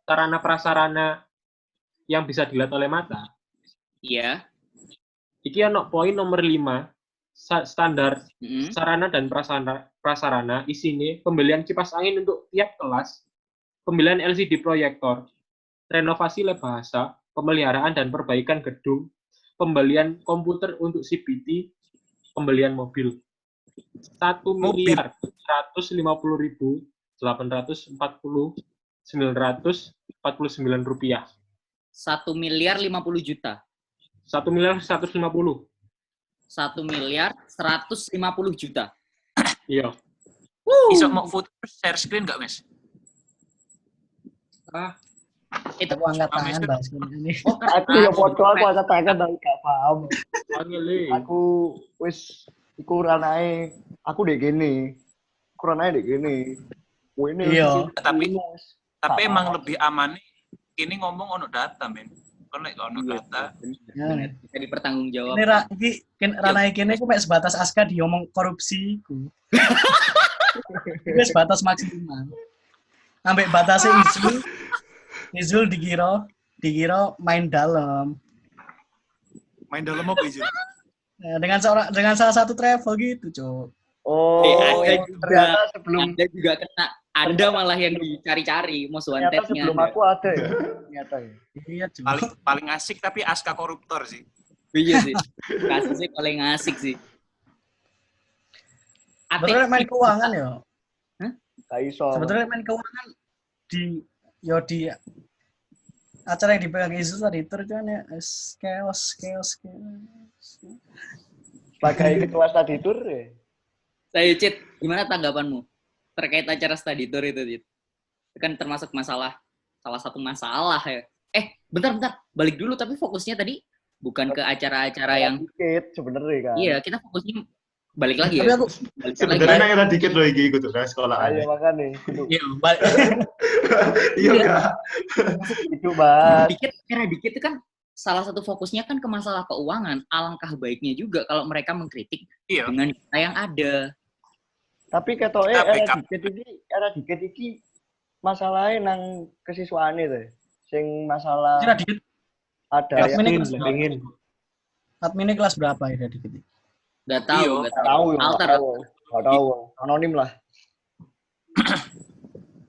[SPEAKER 8] sarana prasarana yang bisa dilihat oleh mata.
[SPEAKER 2] Iya.
[SPEAKER 8] Iki ono poin nomor 5, standar sarana dan prasarana isine pembelian kipas angin untuk tiap kelas, pembelian LCD proyektor, renovasi lab bahasa, pemeliharaan dan perbaikan gedung, pembelian komputer untuk CBT, pembelian mobil. 1.840.949 rupiah.
[SPEAKER 2] 1.050 juta.
[SPEAKER 8] 1.150.
[SPEAKER 2] 1.150 juta.
[SPEAKER 8] Iya.
[SPEAKER 3] Iso mau foto share screen nggak, Mas?
[SPEAKER 2] Itu
[SPEAKER 9] Aku angkat tangan bahas ini.
[SPEAKER 1] Aku ya foto aku angkat tangan tapi gak paham. Aku wis iku ranae aku dek gini. Aku ranae dek gini. Ini
[SPEAKER 9] Iya.
[SPEAKER 3] Tapi emang lebih aman nih. Ini ngomong ono data, men. Kan nek ono data.
[SPEAKER 2] bisa dipertanggungjawab.
[SPEAKER 9] Ini ranai kene aku mek sebatas aska diomong korupsi ku. Itu sebatas maksimal. Ambek batasnya Izul dikira main dalam.
[SPEAKER 3] Main dalam apa izin?
[SPEAKER 9] Nah, dengan salah satu travel gitu, Cuk.
[SPEAKER 1] Oh,
[SPEAKER 2] ada
[SPEAKER 1] ternyata sebelum
[SPEAKER 2] juga kena Anda malah yang dicari-cari most
[SPEAKER 1] Ternyata
[SPEAKER 2] wanted-nya.
[SPEAKER 1] sebelum aku ada ya. Ternyata ya.
[SPEAKER 9] Iya, Cuk.
[SPEAKER 3] Paling asik tapi Aska koruptor sih.
[SPEAKER 2] Iya sih. Kasusnya paling asik sih.
[SPEAKER 9] Sebetulnya main keuangan ya.
[SPEAKER 1] Gak iso.
[SPEAKER 9] Sebetulnya main keuangan di acara yang dipegang Isu tadi itu kan ya chaos.
[SPEAKER 1] Sebagai ketua study tour ya.
[SPEAKER 2] Saya Cid, gimana tanggapanmu terkait acara study tour itu, Cid? Itu kan termasuk salah satu masalah ya. Bentar, balik dulu, tapi fokusnya tadi bukan ke acara-acara yang
[SPEAKER 1] dikit sebenarnya kan.
[SPEAKER 2] Iya, kita fokusnya balik lagi
[SPEAKER 9] Tapi
[SPEAKER 2] ya.
[SPEAKER 9] aku
[SPEAKER 6] Sebenarnya nang era dikit loh iki ikut ke sekolah.
[SPEAKER 1] Ayo makanya.
[SPEAKER 9] iya balik.
[SPEAKER 6] Iya enggak?
[SPEAKER 1] Itu Mas.
[SPEAKER 2] Era dikit itu kan salah satu fokusnya kan ke masalah keuangan. Alangkah baiknya juga kalau mereka mengkritik dengan data yang ada.
[SPEAKER 1] Tapi ketoke era dikit iki masalahnya nang kesiswaane tuh. Sing masalah
[SPEAKER 9] Kira dikit
[SPEAKER 1] ada
[SPEAKER 9] admin kelas berapa ya dikit?
[SPEAKER 2] Gak tahu.
[SPEAKER 1] Nggak tahu. Anonim lah.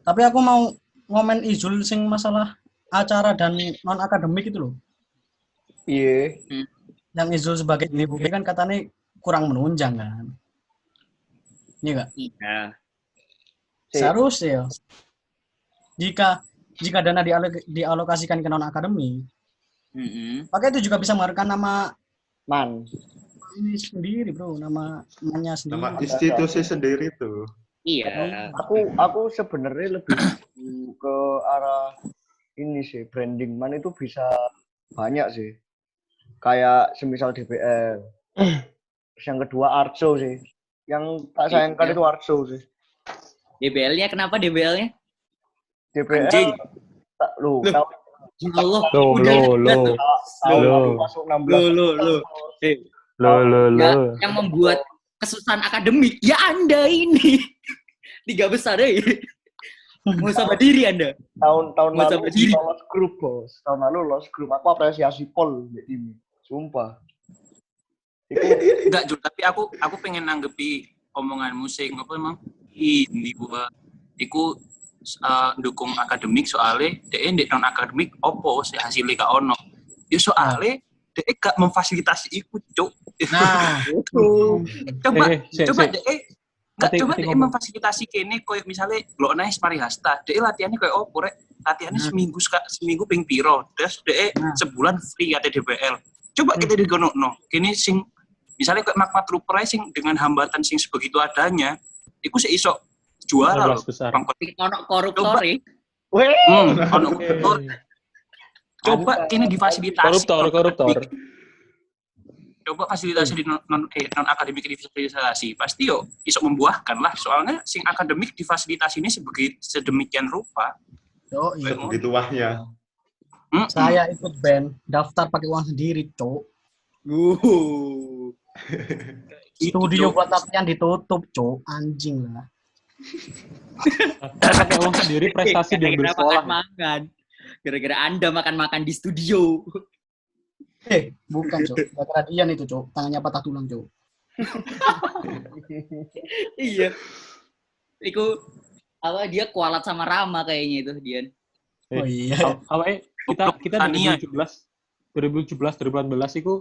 [SPEAKER 9] Tapi aku mau ngomen Izul sing masalah acara dan non akademik itu loh.
[SPEAKER 1] Iya.
[SPEAKER 9] Yang Izul sebagai ibu kan katanya kurang menunjang kan. Iya enggak?
[SPEAKER 2] Iya.
[SPEAKER 9] Seharusnya jika dana dialokasikan ke non akademik, maka itu juga bisa menghargai nama ini sendiri bro, namanya sendiri.
[SPEAKER 6] Nama institusi sendiri tuh.
[SPEAKER 2] Iya.
[SPEAKER 1] Aku sebenarnya lebih ke arah ini sih, branding man itu bisa banyak sih. Kayak semisal DBL. Terus yang kedua Artso sih. Yang tak sayangkan itu Artso sih.
[SPEAKER 2] DBL-nya kenapa DBL-nya?
[SPEAKER 1] DBL lu tahu
[SPEAKER 2] Allah.
[SPEAKER 1] Masuk 16.
[SPEAKER 2] Yang membuat kesusahan akademik ya Anda ini. 3 besar deh. Mau sama diri Anda.
[SPEAKER 1] Tahun lalu lolos grup, Bos. Tahun lalu lolos grup. Aku apresiasi Pol di tim. Sumpah.
[SPEAKER 3] Enggak, Jul, tapi aku pengen nanggepi omongan musik apa emang ini gua iku dukung akademik soalnya DE non akademik opo sih hasilnya gak ono. Ya soalnya DE gak memfasilitasi ikut, Cuk.
[SPEAKER 9] Nah,
[SPEAKER 3] coba DE memfasilitasi kene koyo misalnya lo naik Parihasta, DE latihannya koyo opo rek? Latihannya seminggu ping piro, terus DE sebulan free kate DBL. Coba kita digonokno. Kene sing misalnya kayak Magma Trooper sing dengan hambatan sing sebegitu adanya, iku sih iso juara loh.
[SPEAKER 2] Ono koruptor ya.
[SPEAKER 3] Ono koruptor. Coba kini difasilitasi.
[SPEAKER 8] Koruptor.
[SPEAKER 3] Coba fasilitasi di non akademik difasilitasi. Pasti yo iso membuahkan lah. Soalnya sing akademik difasilitasi ini sedemikian rupa.
[SPEAKER 9] Oh iya.
[SPEAKER 6] Begitu wahnya.
[SPEAKER 9] Saya ikut band, daftar pakai uang sendiri, Cok. Studio buat latihan ditutup, Cok. Anjing lah.
[SPEAKER 8] Pakai uang sendiri prestasi diambil sekolah.
[SPEAKER 2] Gara-gara Anda makan di studio.
[SPEAKER 9] Bukan, Cok. Gara-gara Dian itu, Cok. Tangannya patah tulang, Cok.
[SPEAKER 2] Iya. Iku dia kualat sama Rama kayaknya itu, Dian.
[SPEAKER 9] Oh iya.
[SPEAKER 8] Kita 2017 2018 itu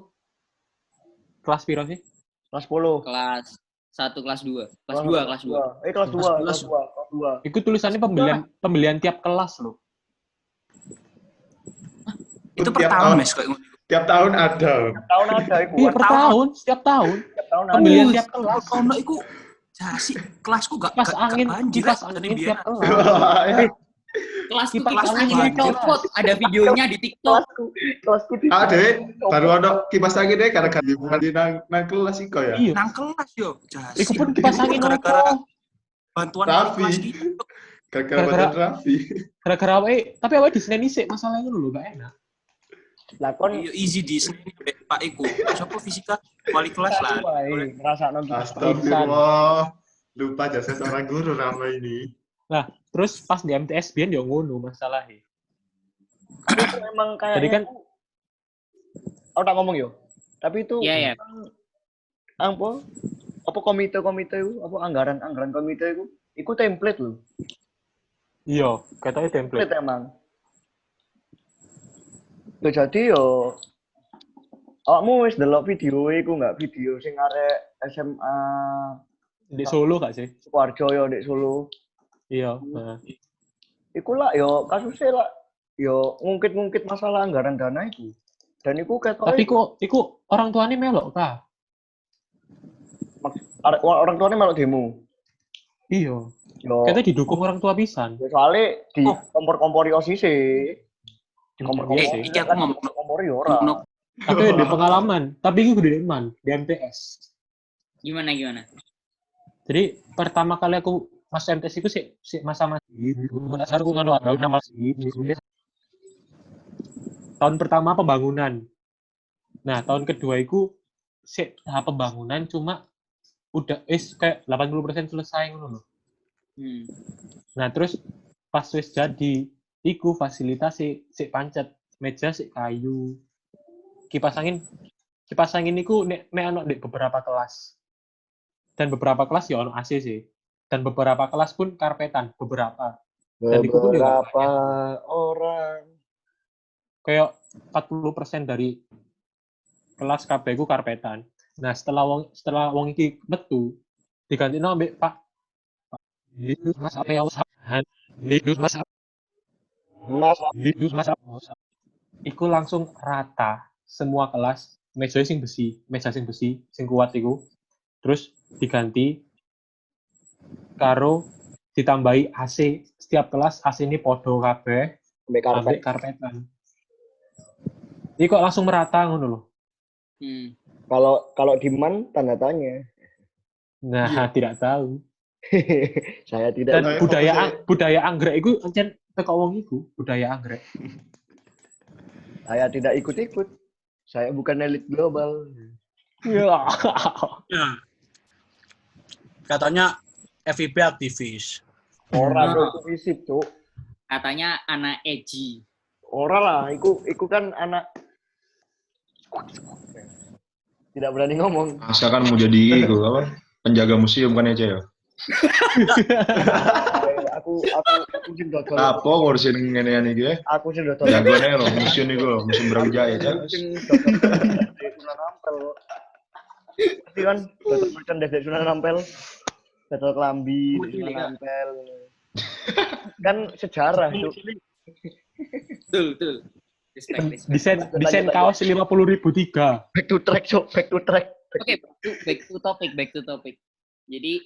[SPEAKER 8] kelas piro sih?
[SPEAKER 1] Kelas 10.
[SPEAKER 2] Kelas 1, kelas 2. Kelas 2.
[SPEAKER 1] Kelas 2.
[SPEAKER 8] Itu tulisannya pembelian tiap kelas loh.
[SPEAKER 3] Itu per tahun, Mas, kayak
[SPEAKER 6] tiap tahun ada.
[SPEAKER 8] Iya, per tahun, setiap tahun. Pembelian tiap kelas.
[SPEAKER 3] Ono iku jasi kelasku gak banjir
[SPEAKER 8] kipas angin tiap kelas.
[SPEAKER 2] Kelas kipas angin copot, ada videonya di TikTok.
[SPEAKER 1] Kelasku di
[SPEAKER 6] baru ada kipas angin deh karena bukan di nang kelas iko ya.
[SPEAKER 8] Iya.
[SPEAKER 3] Nang kelas yo. Jasi.
[SPEAKER 8] Iku pun kipas angin
[SPEAKER 3] gara-gara bantuan
[SPEAKER 6] Raffi.
[SPEAKER 3] kelas gitu.
[SPEAKER 6] Gara-gara Raffi.
[SPEAKER 8] Gara-gara tapi awake di Senin isik masalahnya dulu gak enak.
[SPEAKER 1] Lah kon
[SPEAKER 3] easy di Senin Pak Iku. Sopo fisika wali kelas lah.
[SPEAKER 1] Ngrasakno gitu.
[SPEAKER 6] Astagfirullah. Lupa jasa seorang guru nama ini.
[SPEAKER 8] Nah, terus pas di MTS biyen yo ngono masalahnya.
[SPEAKER 1] Itu emang kayak
[SPEAKER 8] Jadi kan
[SPEAKER 1] aku tak ngomong yo. Tapi itu
[SPEAKER 2] Iya.
[SPEAKER 1] Apa komite itu, apa anggaran komite itu template loh.
[SPEAKER 8] Iya, katanya template.
[SPEAKER 1] emang. Ya jadi yo awakmu wis delok video iku enggak, video sing arek SMA
[SPEAKER 8] Di Solo gak sih?
[SPEAKER 1] Sukoharjo yo di Solo.
[SPEAKER 8] Iya.
[SPEAKER 1] Iku lah yo kasusnya lah yo ngungkit-ngungkit masalah anggaran dana itu. Dan iku ketoke
[SPEAKER 8] Tapi iku orang tuanya melok kah?
[SPEAKER 1] orang tuanya melok demo.
[SPEAKER 8] Iya.
[SPEAKER 1] Yo
[SPEAKER 8] Kita didukung orang tua pisan.
[SPEAKER 1] ya soalnya di kompor-kompori OSIS di kompor-kompori
[SPEAKER 3] Iki aku ngomong
[SPEAKER 1] kompori ora.
[SPEAKER 8] Tapi di pengalaman, tapi itu gede man di MTS.
[SPEAKER 2] Gimana?
[SPEAKER 8] Jadi pertama kali aku masuk MTS itu si masa-masa aku nganu nama tahun pertama pembangunan. Nah, tahun kedua itu tahap pembangunan cuma udah kayak 80% selesai ngono loh. Nah, terus pas wis jadi iku fasilitas si pancet, meja si kayu. Kipas angin niku nek ono di beberapa kelas. Dan beberapa kelas ya ono AC sih. Dan beberapa kelas pun karpetan, beberapa. Dan iku pun juga
[SPEAKER 1] orang
[SPEAKER 8] kayak 40% dari kelas KB ku karpetan. Nah, setelah wong iki metu diganti ambek Pak. Mas apa ya Mas. Iku langsung rata semua kelas meja sing besi sing kuat iku. Terus diganti karo ditambahi AC setiap kelas AC ini podo kabeh ambek karpetan. Ini kok langsung merata ngono loh.
[SPEAKER 1] Kalau demand tanda tanya.
[SPEAKER 8] Nah, tidak tahu.
[SPEAKER 1] Saya tidak.
[SPEAKER 8] Dan budaya anggrek itu ancen teko wong iku, budaya anggrek.
[SPEAKER 1] Saya tidak ikut-ikut. Saya bukan elit global.
[SPEAKER 8] Ya.
[SPEAKER 9] Katanya FIP aktivis.
[SPEAKER 1] Orang itu visip, Cuk.
[SPEAKER 2] Katanya anak edgy.
[SPEAKER 1] Orang lah, iku kan anak tidak berani ngomong.
[SPEAKER 7] Masa kan mau jadi itu apa? Penjaga museum kan aja ya.
[SPEAKER 1] aku sing dodol.
[SPEAKER 7] Apa ngurusin ngene-ngene iki ya?
[SPEAKER 1] Aku sing dodol.
[SPEAKER 7] Jagone lho museum iku, museum Brawijaya ya.
[SPEAKER 1] Sing dodol dari Sunan Ampel. Pasti kan dodol merchandise dari Sunan Ampel. Dodol klambi dari Sunan Ampel. Kan sejarah, Cuk.
[SPEAKER 2] Betul.
[SPEAKER 8] Desain kaos 50.003.
[SPEAKER 1] Back to track, Cuk.
[SPEAKER 2] Oke, back to topic. Jadi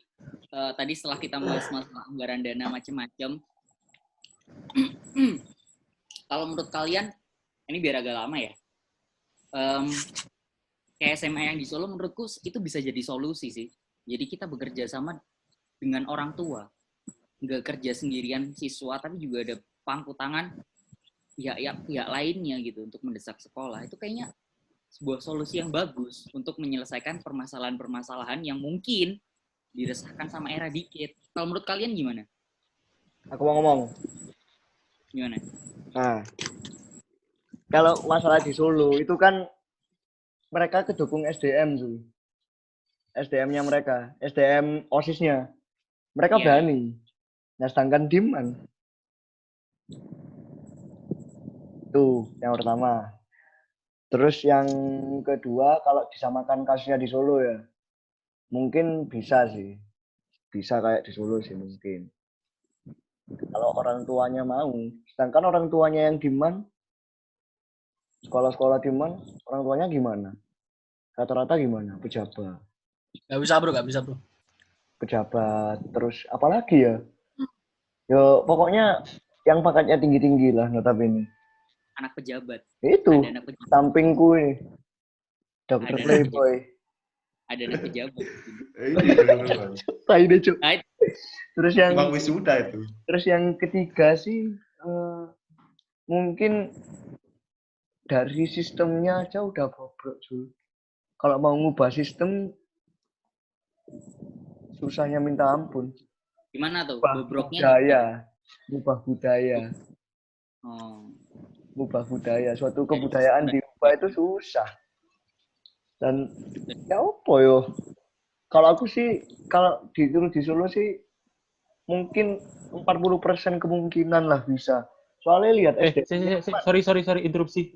[SPEAKER 2] tadi setelah kita bahas masalah anggaran dana macam-macam, kalau menurut kalian ini biar agak lama ya, kayak SMA yang di Solo menurutku itu bisa jadi solusi sih. Jadi kita bekerja sama dengan orang tua, nggak kerja sendirian siswa, tapi juga ada pangku tangan pihak lainnya gitu untuk mendesak sekolah. Itu kayaknya sebuah solusi yang bagus untuk menyelesaikan permasalahan-permasalahan yang mungkin diresahkan sama era dikit. Kalau menurut kalian gimana?
[SPEAKER 1] Aku mau ngomong.
[SPEAKER 2] Gimana?
[SPEAKER 1] Nah, kalau masalah di Solo itu kan mereka kedukung SDM tuh. SDM-nya mereka, SDM OSIS-nya. Mereka berani. Nah, sedangkan Diman. Tuh, yang pertama. Terus yang kedua, kalau disamakan kasusnya di Solo ya, mungkin bisa sih. Bisa kayak di Solo sih mungkin. Kalau orang tuanya mau. Sedangkan orang tuanya yang Diman, sekolah-sekolah Diman, orang tuanya gimana? Rata-rata gimana? Pejabat.
[SPEAKER 9] Gak bisa bro.
[SPEAKER 1] Pejabat. Terus apalagi ya? Yo, pokoknya yang pangkatnya tinggi-tinggi lah notabene.
[SPEAKER 2] Anak pejabat.
[SPEAKER 1] Itu, sampingku ini. Dokter Playboy.
[SPEAKER 2] Ada anak pejabat.
[SPEAKER 1] Tai deh, Cuk. Terus yang
[SPEAKER 6] Bang wisuda itu.
[SPEAKER 1] Terus yang ketiga sih mungkin dari sistemnya aja udah bobrok, Cuk. Kalau mau ngubah sistem susahnya minta ampun.
[SPEAKER 2] Gimana tuh?
[SPEAKER 1] Bobroknya? Ubah budaya.
[SPEAKER 2] Oh.
[SPEAKER 1] Ubah budaya, suatu kebudayaan diubah itu susah. Dan ya apa yo? Kalau aku sih, kalau di Solo sih mungkin 40% kemungkinan lah bisa. Soalnya lihat
[SPEAKER 8] Sorry, interupsi.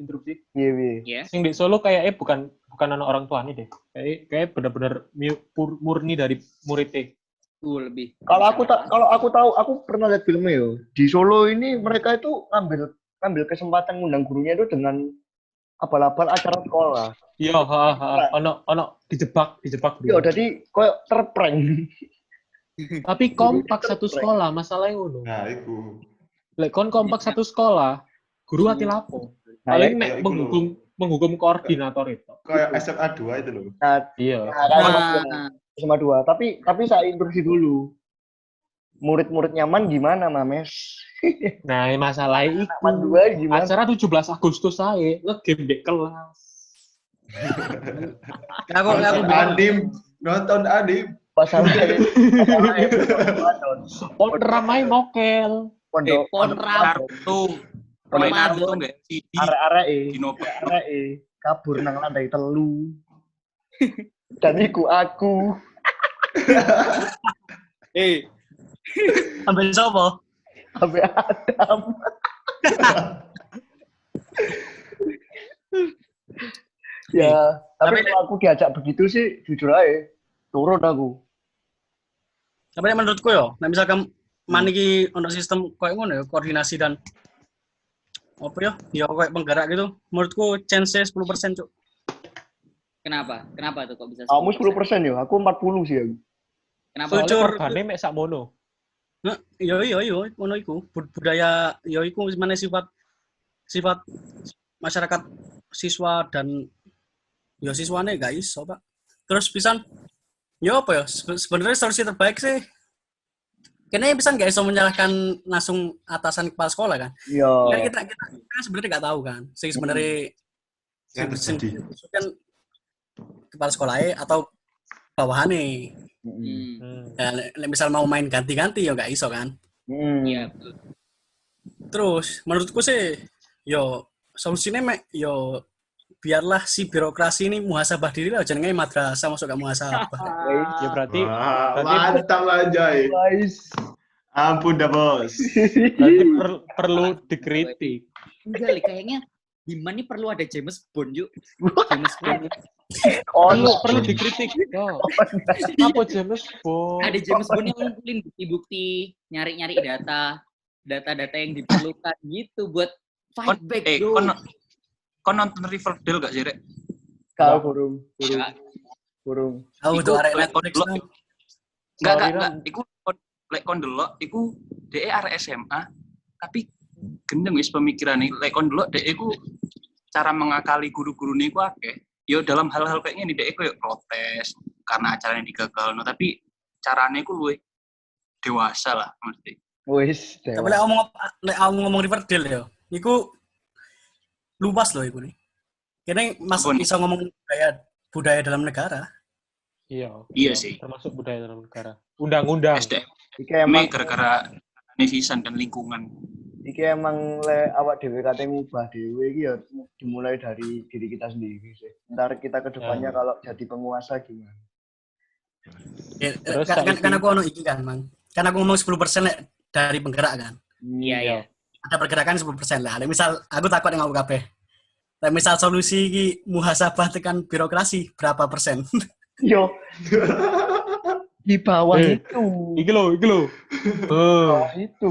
[SPEAKER 1] Iya.
[SPEAKER 8] Sing di Solo kayaknya bukan anak orang tuanya deh. Kayak benar-benar murni dari muridnya.
[SPEAKER 2] Lebih.
[SPEAKER 1] Kalau aku tahu, aku pernah lihat filmnya yo. Di Solo ini mereka itu ngambil kesempatan ngundang gurunya itu dengan abal-abal acara sekolah.
[SPEAKER 8] Iya, ono dijebak.
[SPEAKER 1] Yo, jadi koyo terprank.
[SPEAKER 8] Tapi kompak satu sekolah, masalahnya ngono.
[SPEAKER 6] Nah, itu.
[SPEAKER 8] Lek kon kompak satu sekolah, guru hati lapo. Paling nek menghukum koordinator itu.
[SPEAKER 6] Kayak SMA 2 itu loh.
[SPEAKER 8] Iya.
[SPEAKER 1] SMA 2. Tapi saya instruksi dulu. Murid-murid nyaman gimana, Mames?
[SPEAKER 8] Nah, masalahnya itu.
[SPEAKER 1] Nyaman 2 gimana?
[SPEAKER 8] Acara 17 Agustus saya, nge-game di kelas.
[SPEAKER 6] Nonton anim.
[SPEAKER 1] Pasalnya
[SPEAKER 8] ramai mokel.
[SPEAKER 2] Pon
[SPEAKER 3] Naruto. Mulai Naruto nggak sih?
[SPEAKER 1] Arek kabur nang lantai 3. Dan iku aku.
[SPEAKER 9] Ambil sapa?
[SPEAKER 1] Ambil Adam. Ya, tapi kalau aku diajak begitu sih jujur aja turun aku.
[SPEAKER 9] Tapi menurutku yo, nek misalkan maniki untuk sistem koyo ngono ya, koordinasi dan apa ya? Ya koyo penggerak gitu. Menurutku chance-nya 10%, Cuk.
[SPEAKER 2] Kenapa? Kenapa tuh kok bisa?
[SPEAKER 1] Kamu 10% ya, aku 40 sih aku.
[SPEAKER 2] Kenapa?
[SPEAKER 8] Soalnya mek sak mono.
[SPEAKER 9] Iya, ngono iku. Budaya ya iku mana sifat masyarakat siswa dan ya siswane gak iso, Pak. Terus pisan ya apa ya? Sebenarnya solusi terbaik sih kayaknya bisa nggak iso menyalahkan langsung atasan kepala sekolah kan?
[SPEAKER 1] Iya.
[SPEAKER 9] Kan kita sebenarnya nggak tahu kan. Sih sebenarnya
[SPEAKER 6] yang terjadi
[SPEAKER 9] kan kepala sekolahnya atau bawahannya. Ya, misal mau main ganti-ganti ya nggak iso kan?
[SPEAKER 2] Iya betul.
[SPEAKER 9] Terus menurutku sih, yo solusinya yo biarlah si birokrasi ini muhasabah diri lah, jangan kayak madrasah masuk ke muhasabah.
[SPEAKER 8] Ya berarti
[SPEAKER 6] mantap aja. Ampun dah bos.
[SPEAKER 8] Berarti perlu dikritik.
[SPEAKER 2] Enggak, kayaknya gimana nih perlu ada James Bond yuk. James Bond.
[SPEAKER 8] Perlu dikritik. Apa James Bond?
[SPEAKER 2] Ada James Bond yang ngumpulin bukti-bukti, nyari-nyari data-data yang diperlukan gitu buat fight back.
[SPEAKER 3] Kon nonton Riverdale gak sih, Rek?
[SPEAKER 1] Kau burung.
[SPEAKER 9] Tahu tuh arek Netflix.
[SPEAKER 3] Enggak. Iku lek kon delok iku dhek arek SMA tapi gendeng wis pemikirane. Lek kon delok dhek iku cara mengakali guru-gurune iku akeh. Yo dalam hal-hal kayak gini dhek iku yo protes karena acaranya digagalno, tapi carane iku luwih dewasa lah mesti.
[SPEAKER 1] Wis.
[SPEAKER 9] Tapi lek ngomong Riverdale yo, iku luas loh iku nih. Kene Mas bisa ngomong budaya dalam negara.
[SPEAKER 8] Iya
[SPEAKER 3] sih.
[SPEAKER 8] Termasuk budaya dalam negara. Undang-undang.
[SPEAKER 3] SDM. Iki emang gara-gara netizen dan lingkungan.
[SPEAKER 1] Iki emang awak dhewe kate ngubah dhewe iki ya dimulai dari diri kita sendiri sih. Ntar kita ke depannya kalau jadi penguasa gimana.
[SPEAKER 9] Kan aku ono iki kan, Mang. Kan aku ngomong 10% dari penggerak kan.
[SPEAKER 2] Iya.
[SPEAKER 9] Ada pergerakan 10% lah. Misal aku takut dengan kabeh. Misal solusi iki muhasabah tekan birokrasi berapa persen?
[SPEAKER 1] Yo. Di bawah itu.
[SPEAKER 8] Iki lo.
[SPEAKER 1] Itu.
[SPEAKER 2] Itu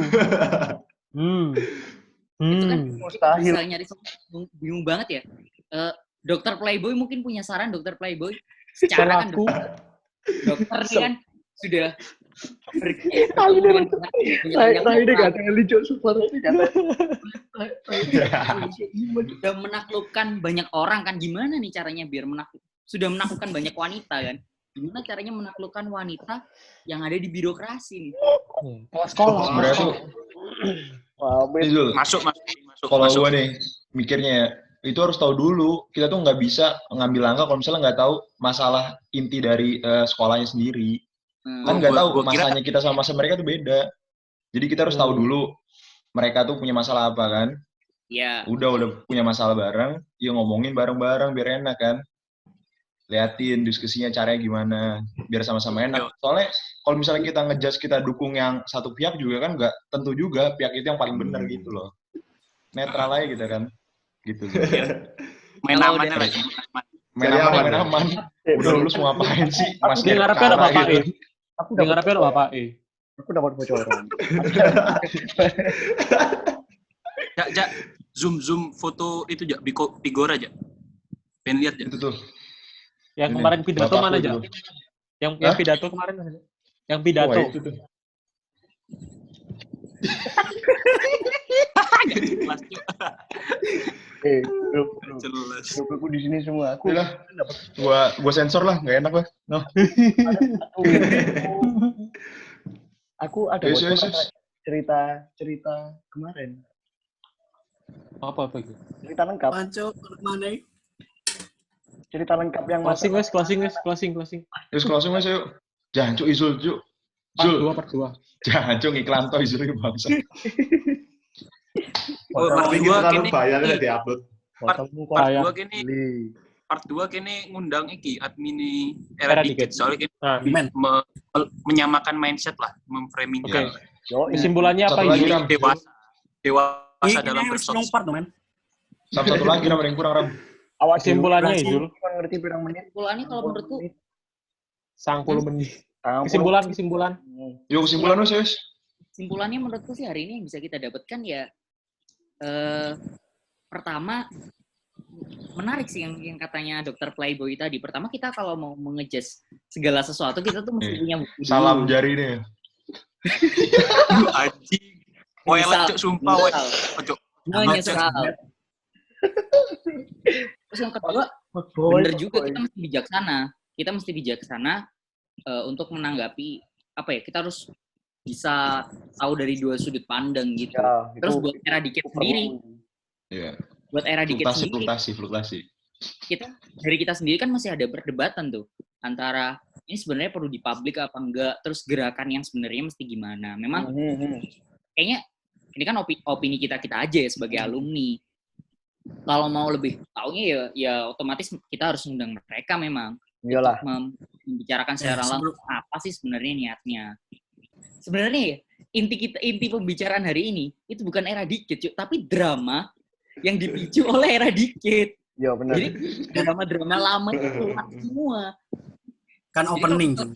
[SPEAKER 2] kan mustahil. Nyari bingung banget ya. Dokter Playboy mungkin punya saran, Dokter Playboy. Secara kan dokter ini kan sudah sudah menaklukkan banyak orang kan, gimana nih caranya biar sudah menaklukkan banyak wanita kan, gimana caranya menaklukkan wanita yang ada di birokrasi nih?
[SPEAKER 8] Sekolah
[SPEAKER 7] sebenarnya tuh
[SPEAKER 3] masuk
[SPEAKER 7] kalau gue nih mikirnya itu harus tahu dulu, kita tuh nggak bisa ngambil langkah kalau misalnya nggak tahu masalah inti dari sekolahnya sendiri. Kan nggak tahu masanya kita sama masa mereka tuh beda. Jadi kita harus tahu dulu mereka tuh punya masalah apa kan.
[SPEAKER 2] Iya.
[SPEAKER 7] Udah punya masalah bareng, ya ngomongin bareng-bareng biar enak kan. liatin diskusinya caranya gimana biar sama-sama enak. Soalnya kalau misalnya kita ngejudge kita dukung yang satu pihak juga kan nggak tentu juga pihak itu yang paling benar gitu loh. Netral aja gitu kan. Gitu.
[SPEAKER 3] Main aman
[SPEAKER 2] udah-
[SPEAKER 3] lagi.
[SPEAKER 7] Main aman. Udah lulus mau ngapain sih? Mas
[SPEAKER 8] Dia ngarepnya ada bapak E.
[SPEAKER 1] Aku
[SPEAKER 8] Dia ngarepnya ada bapak E.
[SPEAKER 1] Aku dapat bocoran.
[SPEAKER 3] Jak, zoom foto itu Jak, Bigor aja. Pengen lihat Jak.
[SPEAKER 7] Itu tuh.
[SPEAKER 8] Yang
[SPEAKER 7] Ini,
[SPEAKER 8] kemarin pidato
[SPEAKER 7] bapakku
[SPEAKER 8] mana
[SPEAKER 7] itu.
[SPEAKER 8] aja? Yang pidato kemarin mana? Yang pidato.
[SPEAKER 7] Wah, itu tuh.
[SPEAKER 3] Jadi kelas Cuk.
[SPEAKER 1] Grup
[SPEAKER 3] Jelas.
[SPEAKER 1] aku di sini semua. Aku
[SPEAKER 7] Udah, gua sensor lah, nggak enak lah. No.
[SPEAKER 1] aku ada
[SPEAKER 7] Yes,
[SPEAKER 1] bocoran
[SPEAKER 7] yes.
[SPEAKER 1] cerita kemarin.
[SPEAKER 8] Apa itu?
[SPEAKER 1] Cerita lengkap.
[SPEAKER 9] Panco mana?
[SPEAKER 1] Cerita lengkap yang
[SPEAKER 8] Closing
[SPEAKER 1] masalah-
[SPEAKER 8] closing.
[SPEAKER 7] Terus closing mas yuk. Jangan cuk Izul cuk.
[SPEAKER 8] Part 2.
[SPEAKER 7] Jangan cuk iklan toh Izul bangsa.
[SPEAKER 3] Oh, part
[SPEAKER 6] Tapi
[SPEAKER 3] 2
[SPEAKER 6] kita terlalu
[SPEAKER 3] kini
[SPEAKER 6] bayar udah diupload.
[SPEAKER 1] Fotomu kok
[SPEAKER 3] part
[SPEAKER 8] Kayak
[SPEAKER 3] 2 kini
[SPEAKER 1] beli.
[SPEAKER 3] part 2 kini ngundang iki admin
[SPEAKER 8] Era
[SPEAKER 3] era
[SPEAKER 8] dikit.
[SPEAKER 3] dikit soalnya kini
[SPEAKER 8] Nah,
[SPEAKER 9] Men.
[SPEAKER 3] menyamakan mindset lah, memframing
[SPEAKER 8] Oke.
[SPEAKER 1] Yo,
[SPEAKER 8] kesimpulannya apa
[SPEAKER 7] Satu lagi
[SPEAKER 8] ini?
[SPEAKER 7] Ram.
[SPEAKER 3] dewasa dalam
[SPEAKER 9] Ini
[SPEAKER 3] bersosial.
[SPEAKER 9] part men.
[SPEAKER 7] Satu lagi Ram yang kurang Ram.
[SPEAKER 1] awak
[SPEAKER 8] Kesimpulannya,
[SPEAKER 1] dhewe
[SPEAKER 8] Izul.
[SPEAKER 1] cuma ngerti pirang menit.
[SPEAKER 2] Kesimpulannya kalau menurutku
[SPEAKER 8] 90 menit.
[SPEAKER 1] 90.
[SPEAKER 8] Kesimpulan.
[SPEAKER 7] Yuk kesimpulan mas Yus.
[SPEAKER 2] Kesimpulannya menurutku sih hari ini yang bisa kita dapatkan ya pertama menarik sih yang katanya Dr. Playboy tadi. Pertama kita kalau mau mengejudge segala sesuatu kita tuh mesti punya bukti dulu.
[SPEAKER 7] Salam jari nih.
[SPEAKER 3] Anjing. Wah,
[SPEAKER 2] Misal-
[SPEAKER 3] Cuk, sumpah, wah.
[SPEAKER 2] misal.
[SPEAKER 3] Cuk.
[SPEAKER 2] Menyesal. Terus yang kedua, bener juga kita mesti bijaksana. Kita mesti bijaksana untuk menanggapi apa ya? Kita harus bisa tahu dari dua sudut pandang gitu.
[SPEAKER 1] Ya,
[SPEAKER 2] Terus
[SPEAKER 1] itu
[SPEAKER 2] buat era dikit sendiri,
[SPEAKER 7] Iya.
[SPEAKER 2] buat era dikit sendiri,
[SPEAKER 7] Fluktuasi.
[SPEAKER 2] kita sendiri kan masih ada perdebatan tuh antara ini sebenarnya perlu dipublik apa enggak, terus gerakan yang sebenarnya mesti gimana. Memang kayaknya ini kan opini kita aja ya sebagai alumni. Kalau mau lebih taunya ya otomatis kita harus undang mereka memang.
[SPEAKER 1] iyalah.
[SPEAKER 2] Membicarakan secara langsung apa sih sebenarnya niatnya. Sebenarnya ya, inti pembicaraan hari ini itu bukan era dikit, Cuk, tapi drama yang dipicu oleh era dikit.
[SPEAKER 1] Ya benar.
[SPEAKER 2] Jadi drama-drama lama itu keluar semua.
[SPEAKER 9] Kan opening tuh.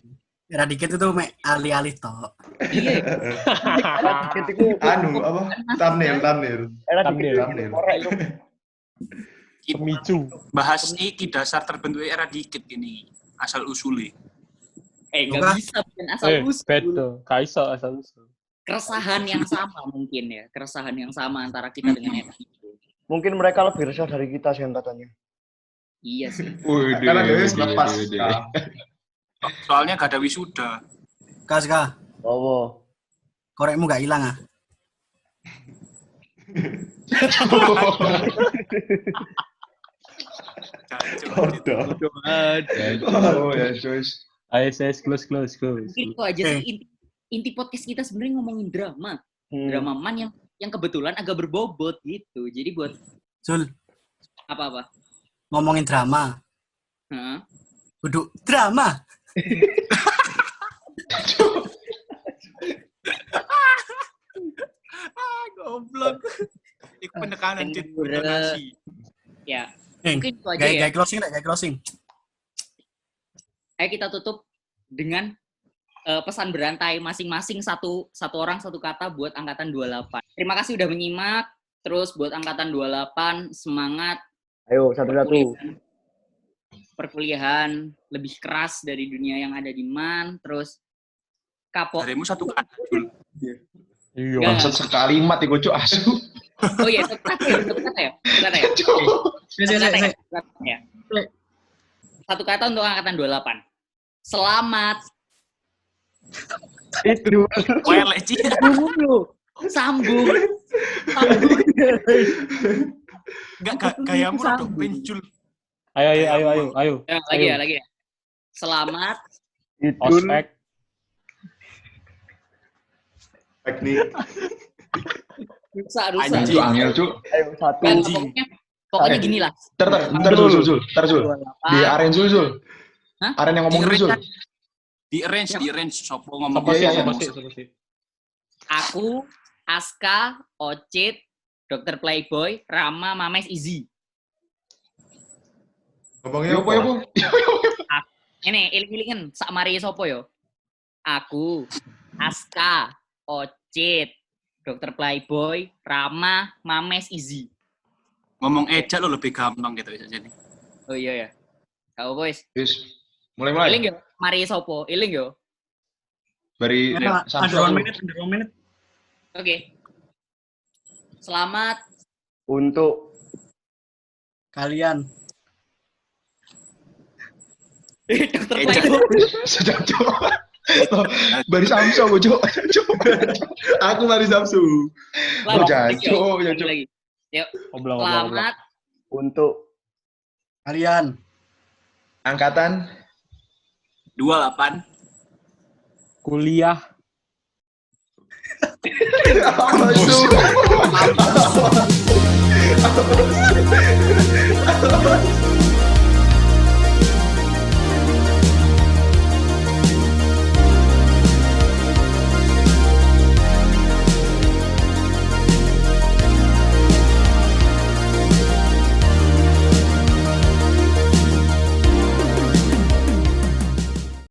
[SPEAKER 9] Era dikit itu mek alih-alih toh.
[SPEAKER 2] Iya.
[SPEAKER 1] Era dikit itu
[SPEAKER 6] Anu apa? Thumbnail.
[SPEAKER 1] era dikit
[SPEAKER 6] Thumbnail.
[SPEAKER 1] itu korek itu.
[SPEAKER 8] Pemicu.
[SPEAKER 3] Bahas iki dasar terbentuk era dikit gini. Asal usulnya.
[SPEAKER 2] Nggak
[SPEAKER 9] Bukan.
[SPEAKER 2] bisa bikin asal usul.
[SPEAKER 8] Beto. Kaiso asal usul.
[SPEAKER 2] Keresahan yang sama mungkin ya. Keresahan yang sama antara kita dengan era dikit.
[SPEAKER 1] Mungkin mereka lebih resah dari kita sih katanya.
[SPEAKER 2] Iya sih.
[SPEAKER 6] Karena dia lepas.
[SPEAKER 3] Soalnya gak ada wisuda.
[SPEAKER 9] Kas.
[SPEAKER 1] Oh.
[SPEAKER 9] Korekmu gak hilang ah.
[SPEAKER 7] Ya Yus.
[SPEAKER 8] Ayo saya close.
[SPEAKER 2] Mungkin itu aja sih inti podcast kita sebenarnya ngomongin drama. Drama man yang kebetulan agak berbobot gitu. Jadi buat
[SPEAKER 9] Zul,
[SPEAKER 2] apa-apa.
[SPEAKER 9] ngomongin drama.
[SPEAKER 2] Heeh.
[SPEAKER 9] Duduk drama.
[SPEAKER 3] Goblok. Itu penekanan intonasi.
[SPEAKER 2] Ya.
[SPEAKER 9] Eh,
[SPEAKER 2] Mungkin itu aja ya.
[SPEAKER 9] Gaya closing.
[SPEAKER 2] Ayo kita tutup dengan pesan berantai masing-masing satu orang satu kata buat angkatan 28. Terima kasih udah menyimak. Terus buat angkatan 28 semangat
[SPEAKER 1] Ayo satu-satu.
[SPEAKER 2] perkuliahan lebih keras dari dunia yang ada di MAN. Terus kapok.
[SPEAKER 3] Darimu satu kata, Jul.
[SPEAKER 8] Iya.
[SPEAKER 7] Bangsat sekalimat iku cuk asu.
[SPEAKER 2] Oh iya, satu kata ya. Satu kata untuk angkatan 28. Selamat.
[SPEAKER 1] Itu.
[SPEAKER 3] Welek, Ci.
[SPEAKER 2] Sambung.
[SPEAKER 3] Enggak gayamu rada pencul.
[SPEAKER 8] Ayo.
[SPEAKER 2] Lagi ya. Selamat.
[SPEAKER 8] Ospek.
[SPEAKER 6] Teknik.
[SPEAKER 2] Rusak.
[SPEAKER 7] Anjing angel cuk.
[SPEAKER 1] Ayo satu.
[SPEAKER 2] Pokoknya Pokoknya gini lah.
[SPEAKER 7] Ntar Zul. Di aren Zul.
[SPEAKER 2] Hah?
[SPEAKER 7] Aren yang ngomong dulu Zul.
[SPEAKER 3] Di arrange sopo ngomong.
[SPEAKER 8] Sopo sih.
[SPEAKER 2] Aku, Aska, Ocit, Dr. Playboy, Rama, Mames, Izzy.
[SPEAKER 6] Ngomongnya apa?
[SPEAKER 2] Ini iling-ilingen sak mari sopo yo. Aku, Aska, Ocit, Dr. Playboy, Rama, Mames, Izzy.
[SPEAKER 3] Ngomong Eja lo lebih gampang gitu bisa jadi.
[SPEAKER 2] Oh iya ya. Kau boys.
[SPEAKER 7] Wis, mulai.
[SPEAKER 2] Iling yo, mari sopo? Iling yo.
[SPEAKER 7] Bari
[SPEAKER 9] Ada
[SPEAKER 7] Samsung.
[SPEAKER 9] 1 menit.
[SPEAKER 2] Oke. Selamat
[SPEAKER 1] Untuk
[SPEAKER 9] Kalian.
[SPEAKER 2] Dr.
[SPEAKER 3] Eja.
[SPEAKER 2] Playboy.
[SPEAKER 7] Sejak Bari Samsung Cok. Aku Bari Samsung. Jancuk.
[SPEAKER 2] Lagi. Yuk. Selamat
[SPEAKER 1] untuk
[SPEAKER 9] Kalian.
[SPEAKER 7] Angkatan
[SPEAKER 3] 28.
[SPEAKER 8] Kuliah.
[SPEAKER 7] Apa itu?